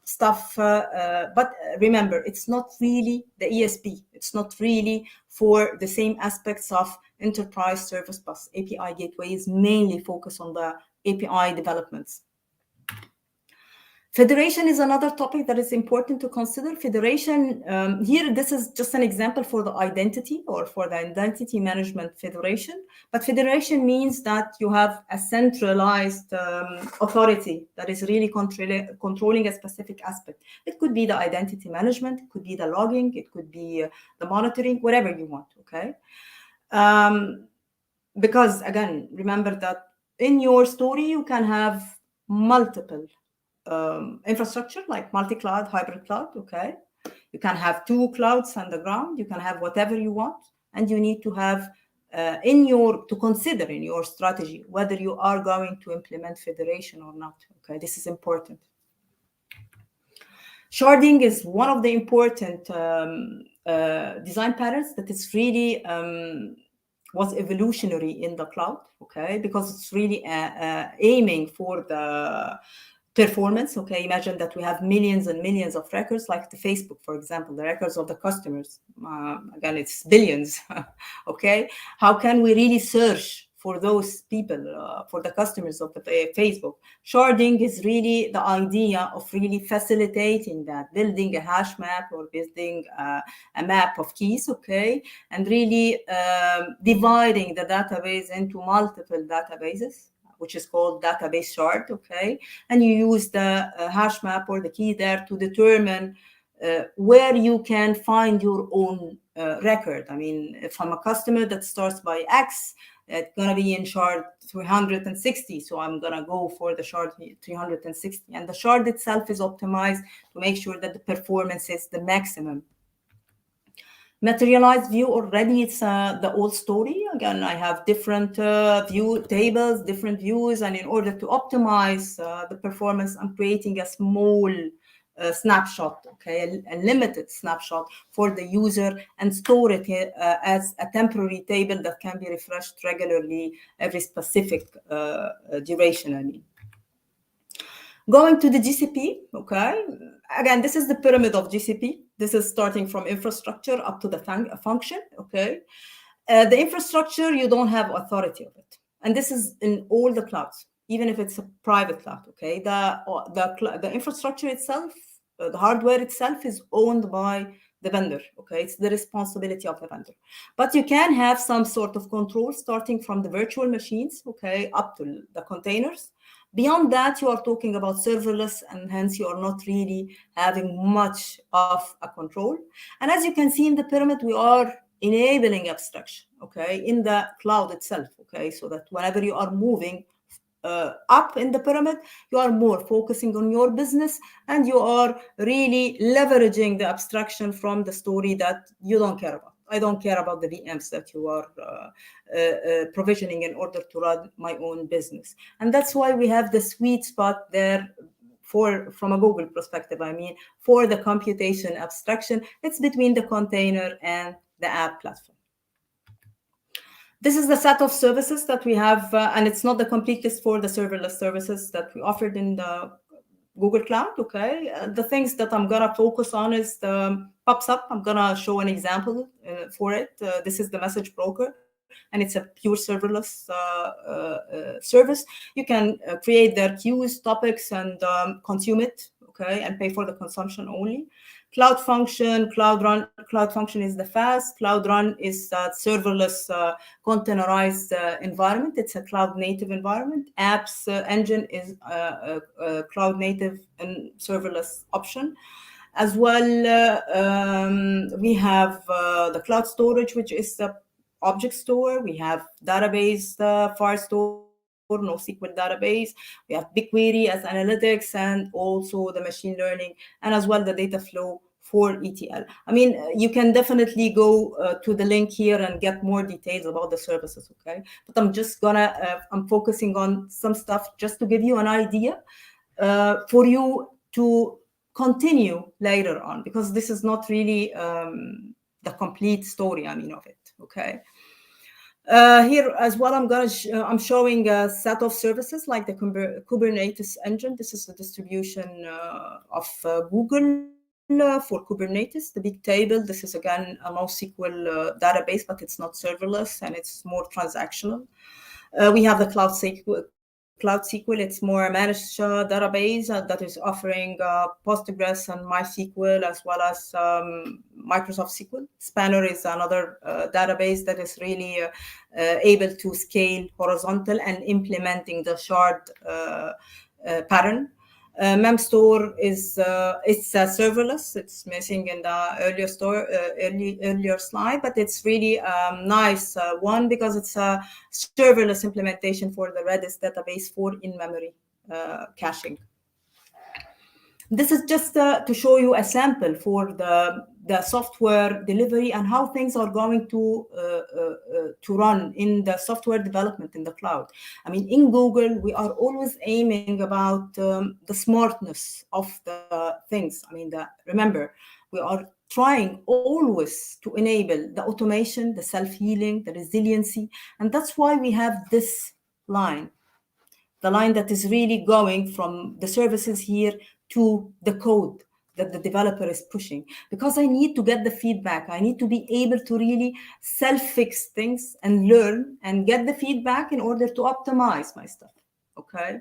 S3: stuff. But remember, it's not really the ESP. It's not really for the same aspects of enterprise service bus. API gateway is mainly focused on the API developments. Federation is another topic that is important to consider. Federation, here, this is just an example for the identity or for the identity management federation. But federation means that you have a centralized authority that is really controlling a specific aspect. It could be the identity management, it could be the logging, it could be the monitoring, whatever you want, okay? Because, again, remember that in your story, you can have multiple infrastructure like multi-cloud, hybrid cloud, okay? You can have 2 clouds underground, you can have whatever you want, and you need to have to consider in your strategy whether you are going to implement federation or not, okay? This is important. Sharding is one of the important design patterns that is really was evolutionary in the cloud, okay? Because it's really aiming for the performance, okay? Imagine that we have millions and millions of records, like the Facebook, for example, the records of the customers. Again, it's billions, okay? How can we really search for those people, for the customers of the Facebook? Sharding is really the idea of really facilitating that, building a hash map or building a map of keys, okay? And really dividing the database into multiple databases, which is called database shard, okay? And you use the hash map or the key there to determine where you can find your own record. I mean, if I'm a customer that starts by X, It's going to be in shard 360. So I'm going to go for the shard 360. And the shard itself is optimized to make sure that the performance is the maximum. Materialized view, already it's the old story. Again, I have different view tables, different views. And in order to optimize the performance, I'm creating a small snapshot, okay, a limited snapshot for the user, and store it as a temporary table that can be refreshed regularly every specific duration, I mean. Going to the GCP, okay. Again, this is the pyramid of GCP. This is starting from infrastructure up to the function, okay. The infrastructure, you don't have authority of it. And this is in all the clouds, even if it's a private cloud, okay. The infrastructure itself, the hardware itself is owned by the vendor, okay. It's the responsibility of the vendor. But you can have some sort of control starting from the virtual machines, okay, up to the containers. Beyond that, you are talking about serverless, and hence you are not really having much of a control. And as you can see in the pyramid, we are enabling abstraction, okay, in the cloud itself, okay, so that whenever you are moving up in the pyramid, you are more focusing on your business, and you are really leveraging the abstraction from the story that you don't care about. I don't care about the VMs that you are provisioning in order to run my own business. And that's why we have the sweet spot there from a Google perspective, I mean, for the computation abstraction. It's between the container and the app platform. This is the set of services that we have, and it's not the complete list for the serverless services that we offered in the Google Cloud, okay? The things that I'm gonna focus on is the pops up. I'm gonna show an example for it. This is the message broker, and it's a pure serverless service. You can create their queues, topics, and consume it, okay, and pay for the consumption only. Cloud Function, Cloud Function is the fast. Cloud Run is a serverless containerized environment. It's a cloud native environment. Apps Engine is a cloud native and serverless option. As well, we have the cloud storage, which is the object store. We have database, Firestore, NoSQL database. We have BigQuery as analytics, and also the machine learning, and as well the data flow for ETL. I mean, you can definitely go to the link here and get more details about the services, okay? But I'm just I'm focusing on some stuff just to give you an idea for you to continue later on, because this is not really the complete story, I mean, of it, okay? Here as well, I'm showing a set of services like the Kubernetes Engine. This is the distribution of Google for Kubernetes. The big table, this is again a NoSQL database, but it's not serverless and it's more transactional. We have the Cloud SQL, it's more a managed database that is offering Postgres and MySQL, as well as Microsoft SQL. Spanner is another database that is really able to scale horizontal and implementing the shard pattern. Memstore is it's serverless. It's missing in the earlier slide, but it's really nice one because it's a serverless implementation for the Redis database for in-memory caching. This is just to show you a sample for the software delivery and how things are going to run in the software development in the cloud. I mean, in Google, we are always aiming about the smartness of the things. I mean, remember, we are trying always to enable the automation, the self-healing, the resiliency, and that's why we have this line, the line that is really going from the services here to the code that the developer is pushing, because I need to get the feedback. I need to be able to really self-fix things and learn and get the feedback in order to optimize my stuff, okay?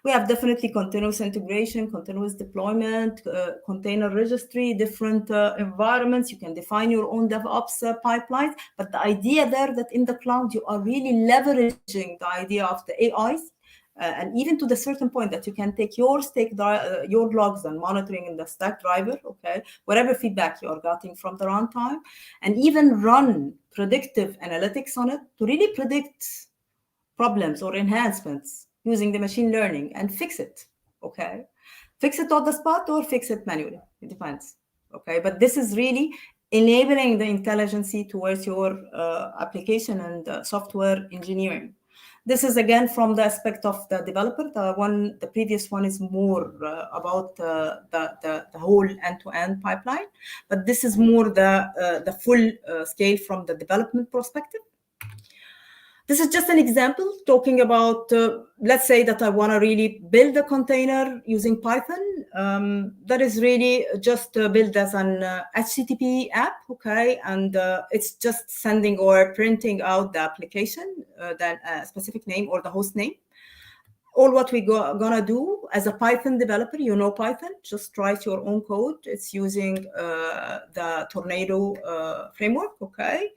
S3: We have definitely continuous integration, continuous deployment, container registry, different environments. You can define your own DevOps pipelines, but the idea there that in the cloud, you are really leveraging the idea of the AIs and even to the certain point that you can take your your logs and monitoring in the stack driver, okay, whatever feedback you are getting from the runtime, and even run predictive analytics on it to really predict problems or enhancements using the machine learning and fix it, okay? Fix it on the spot or fix it manually, it depends, okay? But this is really enabling the intelligence towards your application and software engineering. This is again from the aspect of the developer. The previous one is more about the whole end-to-end pipeline, but this is more the full scale from the development perspective. This is just an example talking about, let's say that I want to really build a container using Python. That is really just built as an HTTP app, okay? And it's just sending or printing out the application, that specific name or the host name. All what we gonna do as a Python developer, you know Python, just write your own code. It's using the Tornado framework, okay?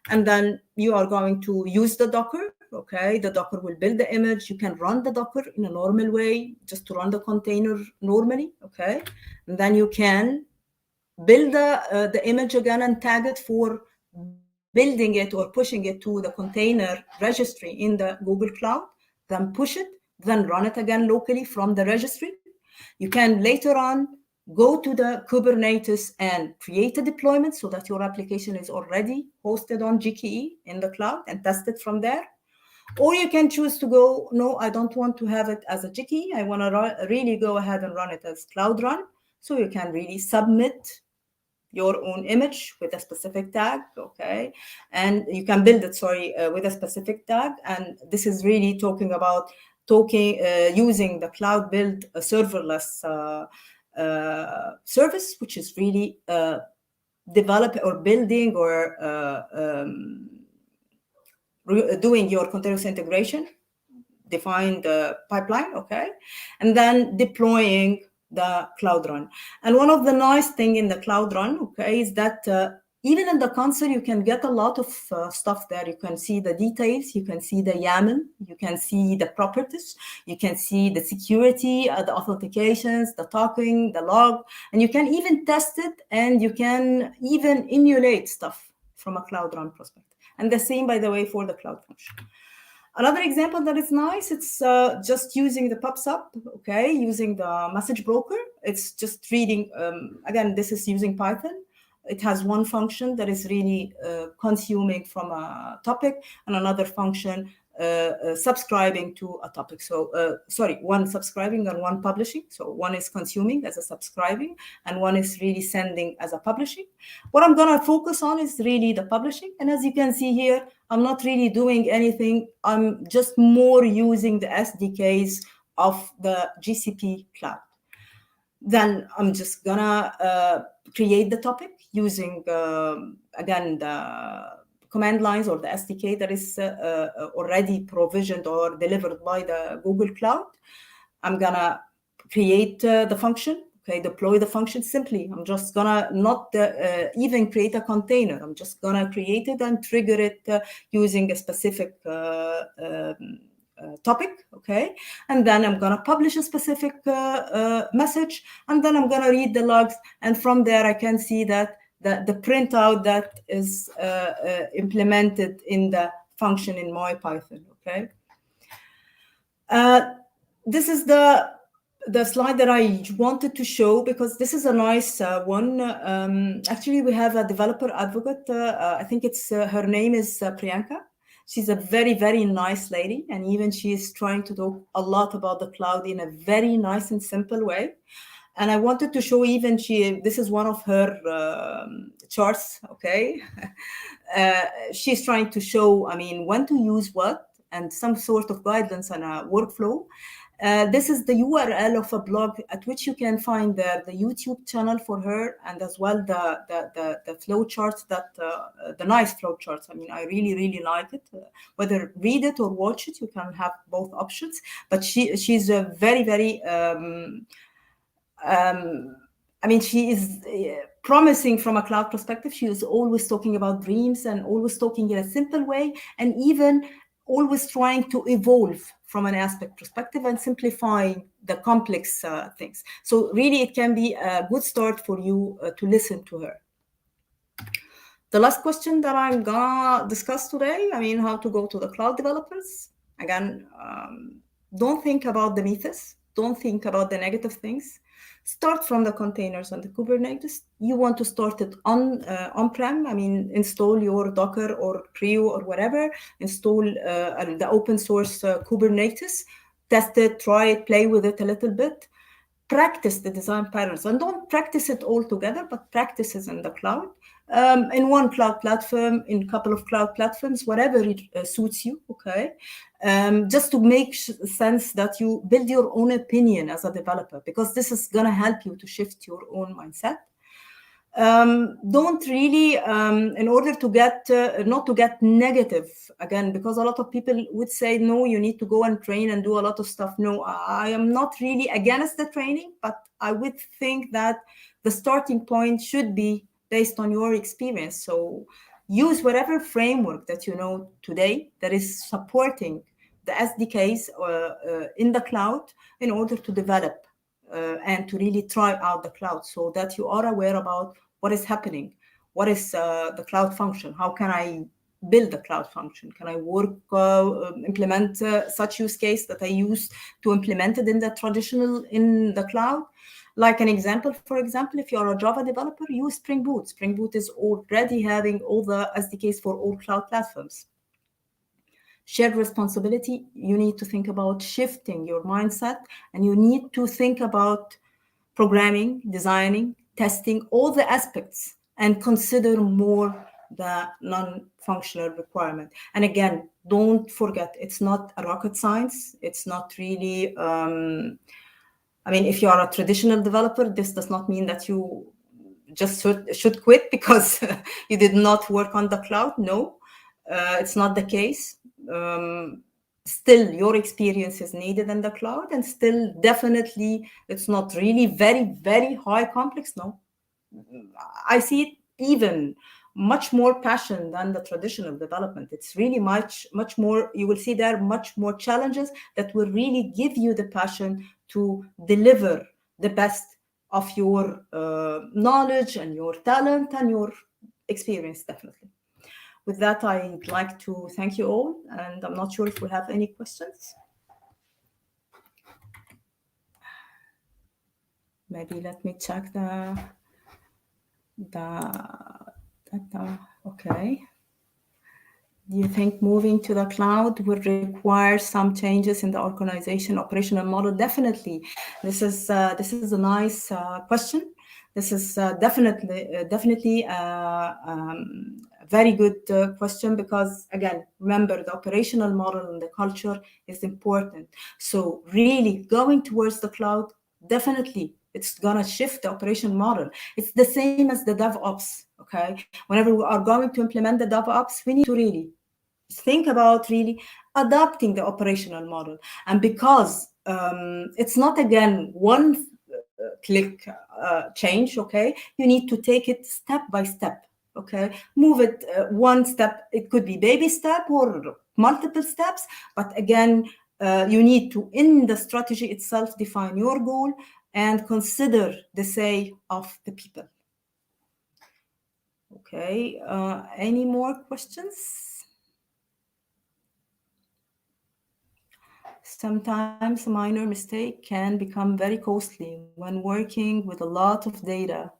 S3: And then you are going to use the Docker, okay? The Docker will build the image. You can run the Docker in a normal way, just to run the container normally, okay? And then you can build the image again and tag it for building it or pushing it to the container registry in the Google Cloud, then push it, then run it again locally from the registry. You can later on go to the Kubernetes and create a deployment so that your application is already hosted on GKE in the cloud and test it from there. Or you can choose to go, no, I don't want to have it as a GKE. I want to really go ahead and run it as Cloud Run. So you can really submit your own image with a specific tag, okay? And you can build it, with a specific tag. And this is really talking about using the cloud build a serverless service, which is really developing or building or doing your continuous integration, define the pipeline, okay, and then deploying the Cloud Run. And one of the nice thing in the Cloud Run, okay, is that even in the console, you can get a lot of stuff there. You can see the details, you can see the YAML, you can see the properties, you can see the security, the authentications, the talking, the log, and you can even test it, and you can even emulate stuff from a Cloud Run perspective. And the same, by the way, for the Cloud Function. Another example that is nice, it's just using the PubSub, okay, using the message broker. It's just reading, again, this is using Python. It has one function that is really consuming from a topic, and another function subscribing to a topic. So, one subscribing and one publishing. So one is consuming as a subscribing, and one is really sending as a publishing. What I'm going to focus on is really the publishing. And as you can see here, I'm not really doing anything. I'm just more using the SDKs of the GCP cloud. Then I'm just gonna create the topic using, again, the command lines or the SDK that is already provisioned or delivered by the Google Cloud. I'm gonna create the function, okay, deploy the function simply. I'm just gonna not even create a container. I'm just gonna create it and trigger it using a specific topic, okay? And then I'm gonna publish a specific message, and then I'm gonna read the logs, and from there I can see that the printout that is implemented in the function in my Python, okay? This is the slide that I wanted to show, because this is a nice one. Actually, we have a developer advocate. I think it's her name is Priyanka. She's a very, very nice lady, and even she is trying to talk a lot about the cloud in a very nice and simple way. And I wanted to show even this is one of her charts, okay? She's trying to show, when to use what, and some sort of guidelines and a workflow. This is the URL of a blog at which you can find the YouTube channel for her, and as well the flow charts, the nice flow charts. I really, really like it. Whether read it or watch it, you can have both options. But she's a very, very, she is promising from a cloud perspective. She is always talking about dreams and always talking in a simple way, and even always trying to evolve from an aspect perspective and simplifying the complex things. So really, it can be a good start for you to listen to her. The last question that I'm gonna discuss today, I mean, how to go to the cloud developers. Again, don't think about the myths. Don't think about the negative things. Start from the containers and the Kubernetes. You want to start it on-prem. I mean, install your Docker or Creo or whatever. Install the open source Kubernetes. Test it, try it, play with it a little bit. Practice the design patterns, and don't practice it all together, but practice it in the cloud, in one cloud platform, in a couple of cloud platforms, whatever suits you, okay? Just to make sense that you build your own opinion as a developer, because this is gonna help you to shift your own mindset. Don't really, in order to get, not to get negative, again, because a lot of people would say, no, you need to go and train and do a lot of stuff. No, I am not really against the training, but I would think that the starting point should be based on your experience. So use whatever framework that you know today that is supporting the SDKs in the cloud in order to develop and to really try out the cloud, so that you are aware about what is happening, what is the cloud function, how can I build a cloud function, can I work, implement such use case that I use to implement it in the traditional, in the cloud. Like an example, for example, if you're a Java developer, use Spring Boot. Spring Boot is already having all the SDKs for all cloud platforms. Shared responsibility, you need to think about shifting your mindset, and you need to think about programming, designing, testing, all the aspects, and consider more the non-functional requirement. And again, don't forget, it's not a rocket science. It's not really, I mean, if you are a traditional developer, this does not mean that you just should quit because you did not work on the cloud. No, it's not the case. Still, your experience is needed in the cloud, and still, definitely, it's not really very, very high complex. No, I see it even much more passion than the traditional development. It's really much more, you will see there much more challenges that will really give you the passion to deliver the best of your knowledge and your talent and your experience, definitely. With that, I'd like to thank you all, and I'm not sure if we have any questions. Maybe let me check the okay. Do you think moving to the cloud will require some changes in the organization operational model? Definitely. This is a nice question. This is definitely a very good question, because again, remember, the operational model and the culture is important. So really going towards the cloud, definitely it's gonna shift the operation model. It's the same as the DevOps, okay? Whenever we are going to implement the DevOps, we need to really think about really adapting the operational model. And because it's not, again, one click change, okay? You need to take it step by step, okay? Move it one step. It could be baby step or multiple steps, but again, you need to, in the strategy itself, define your goal and consider the say of the people. Okay, any more questions? Sometimes a minor mistake can become very costly when working with a lot of data.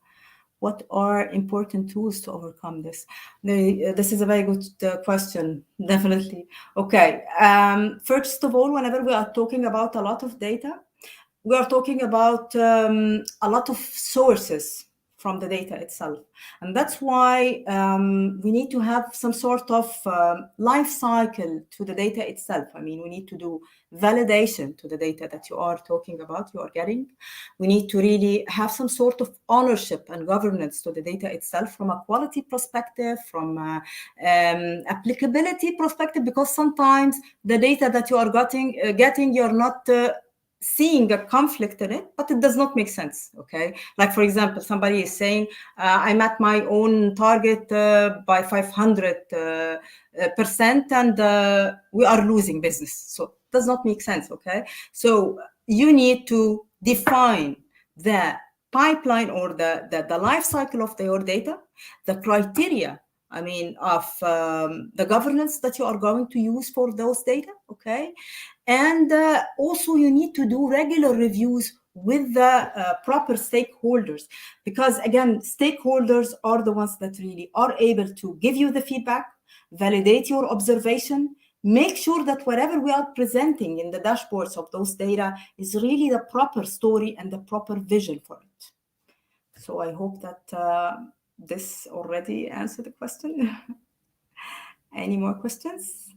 S3: What are important tools to overcome this? This is a very good question, definitely. Okay, first of all, whenever we are talking about a lot of data, we are talking about a lot of sources from the data itself. And that's why we need to have some sort of life cycle to the data itself. I mean, we need to do validation to the data that you are talking about, you are getting. We need to really have some sort of ownership and governance to the data itself from a quality perspective, from applicability perspective, because sometimes the data that you are getting, you're not seeing a conflict in it, but it does not make sense. Okay, like for example, somebody is saying, I met my own target by 500%, and we are losing business. So it does not make sense. Okay, so you need to define the pipeline or the life cycle of your data, the criteria, I mean, of the governance that you are going to use for those data, okay? And also you need to do regular reviews with the proper stakeholders, because again, stakeholders are the ones that really are able to give you the feedback, validate your observation, make sure that whatever we are presenting in the dashboards of those data is really the proper story and the proper vision for it. So I hope that this already answered the question. Any more questions?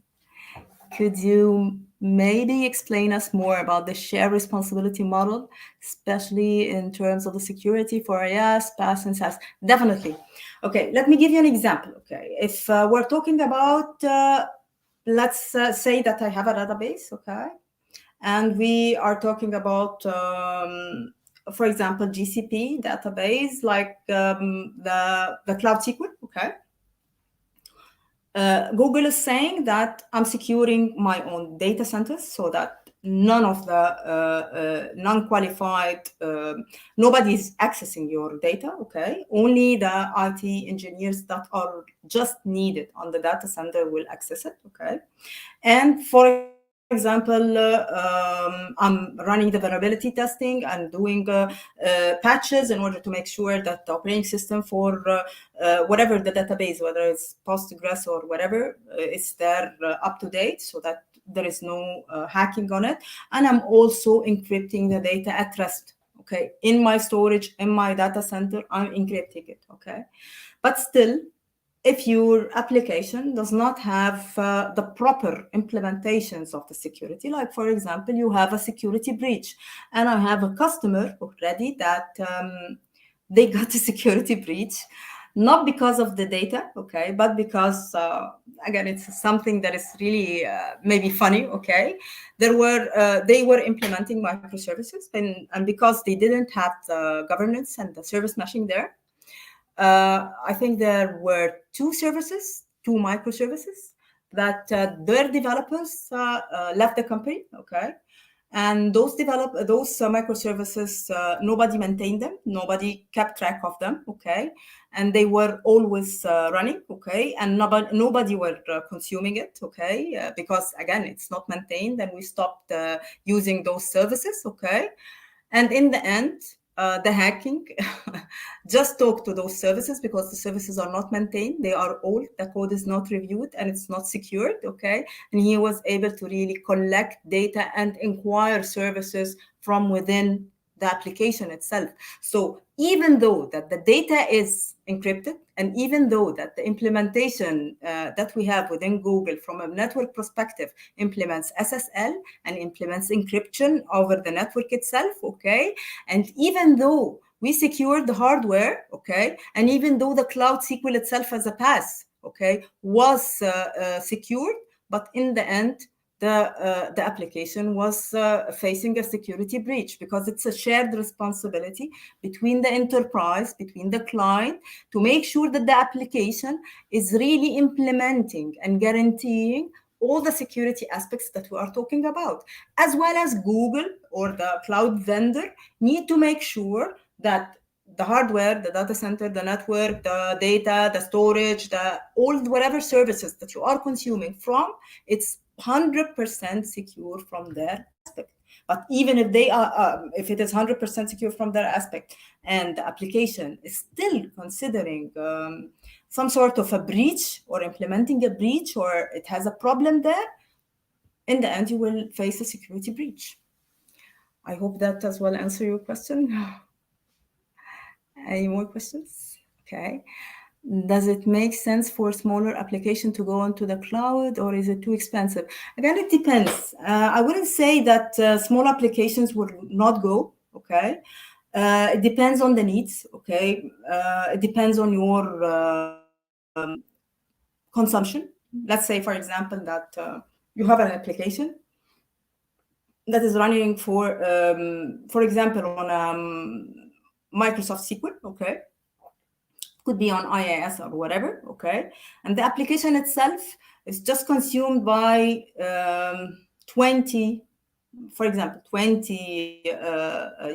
S3: Could you maybe explain us more about the shared responsibility model, especially in terms of the security for IaaS, PaaS, and SaaS? Definitely. Okay, let me give you an example. Okay, if we're talking about, let's say that I have a database, okay, and we are talking about, for example, GCP database, like the Cloud SQL, okay? Google is saying that I'm securing my own data centers so that none of the non-qualified, nobody is accessing your data, okay? Only the IT engineers that are just needed on the data center will access it, okay? And for example, I'm running the vulnerability testing and doing patches in order to make sure that the operating system for whatever the database, whether it's Postgres or whatever, is there up to date so that there is no hacking on it. And I'm also encrypting the data at rest, okay? In my storage, in my data center, I'm encrypting it, okay? But still, if your application does not have the proper implementations of the security, like for example, you have a security breach, and I have a customer already that they got a security breach, not because of the data, okay, but because, again, it's something that is really maybe funny, okay. They were implementing microservices, and because they didn't have the governance and the service meshing there, I think there were two microservices that their developers left the company, okay? And those microservices, nobody maintained them, nobody kept track of them, okay? And they were always running, okay? And nobody were consuming it, okay? Because again, it's not maintained, and we stopped using those services, okay? And in the end, the hacking just talk to those services because the services are not maintained. They are old. The code is not reviewed and it's not secured. Okay. And he was able to really collect data and inquire services from within the application itself. So even though that the data is encrypted, and even though that the implementation that we have within Google from a network perspective implements SSL and implements encryption over the network itself, okay, and even though we secured the hardware, okay, and even though the Cloud SQL itself as a PaaS, okay, was secured, but in the end, the application was facing a security breach because it's a shared responsibility between the enterprise, between the client, to make sure that the application is really implementing and guaranteeing all the security aspects that we are talking about, as well as Google or the cloud vendor need to make sure that the hardware, the data center, the network, the data, the storage, whatever services that you are consuming from, it's 100% secure from their aspect. But even if they are, if it is 100% secure from their aspect, and the application is still considering some sort of a breach or implementing a breach, or it has a problem there, in the end, you will face a security breach. I hope that as well answer your question. Any more questions? Okay. Does it make sense for smaller application to go onto the cloud, or is it too expensive? Again, it depends. I wouldn't say that small applications would not go, okay? It depends on the needs, okay? It depends on your consumption. Let's say, for example, that you have an application that is running for example, on Microsoft SQL, okay? Could be on IIS or whatever, okay? And the application itself is just consumed by 20, for example, 20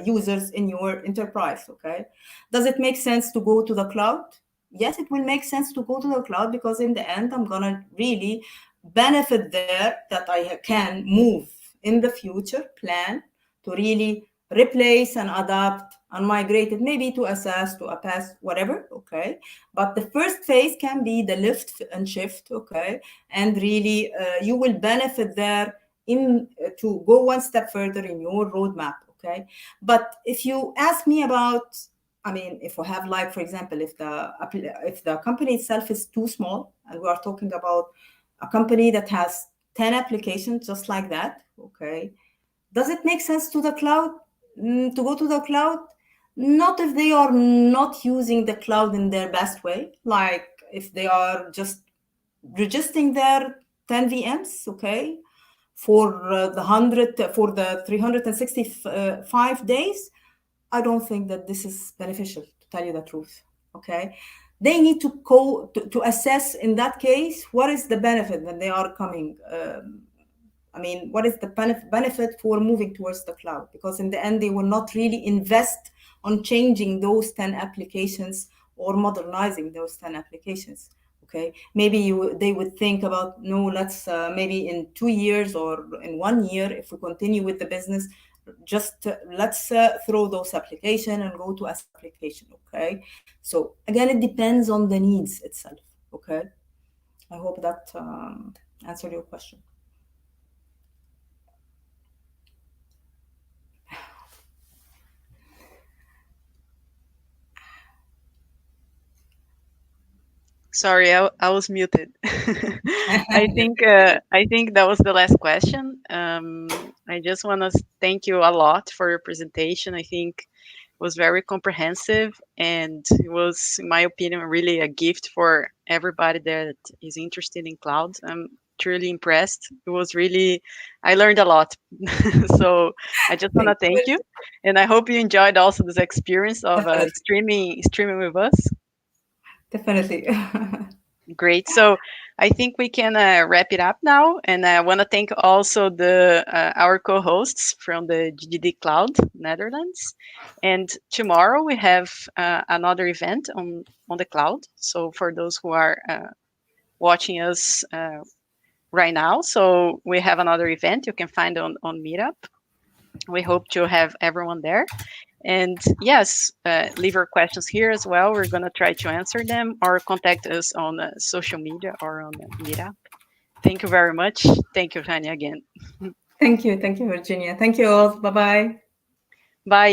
S3: users in your enterprise, okay? Does it make sense to go to the cloud? Yes, it will make sense to go to the cloud, because in the end, I'm gonna really benefit there, that I can move in the future, plan to really replace and adapt and migrate it, maybe to a SaaS, to a PaaS, whatever, okay? But the first phase can be the lift and shift, okay? And really, you will benefit there to go one step further in your roadmap, okay? But if you ask me about, I mean, if we have, like, for example, if the company itself is too small, and we are talking about a company that has 10 applications just like that, okay? Does it make sense to the cloud, to go to the cloud? Not if they are not using the cloud in their best way, like if they are just registering their 10 VMs, okay, for the 365 days. I don't think that this is beneficial, to tell you the truth, okay? They need to assess, in that case, what is the benefit when they are coming. I mean, what is the benefit for moving towards the cloud? Because in the end, they will not really invest on changing those 10 applications or modernizing those 10 applications, okay? Maybe they would think about, no, let's maybe in 2 years or in 1 year, if we continue with the business, just let's throw those applications and go to S application, okay? So again, it depends on the needs itself, okay? I hope that answered your question.
S4: Sorry, I was muted. I think that was the last question. I just want to thank you a lot for your presentation. I think it was very comprehensive, and it was, in my opinion, really a gift for everybody that is interested in cloud. I'm truly impressed. It was really, I learned a lot. So I just want to thank you, and I hope you enjoyed also this experience of streaming with us.
S3: Definitely.
S4: Great. So I think we can wrap it up now. And I want to thank also our co-hosts from the GDD Cloud Netherlands. And tomorrow we have another event on the cloud. So for those who are watching us right now, so we have another event you can find on Meetup. We hope to have everyone there. And yes, leave your questions here as well. We're going to try to answer them, or contact us on social media or on Meetup. Thank you very much. Thank you, Rania, again.
S3: Thank you, Virginia. Thank you all. Bye-bye.
S4: Bye.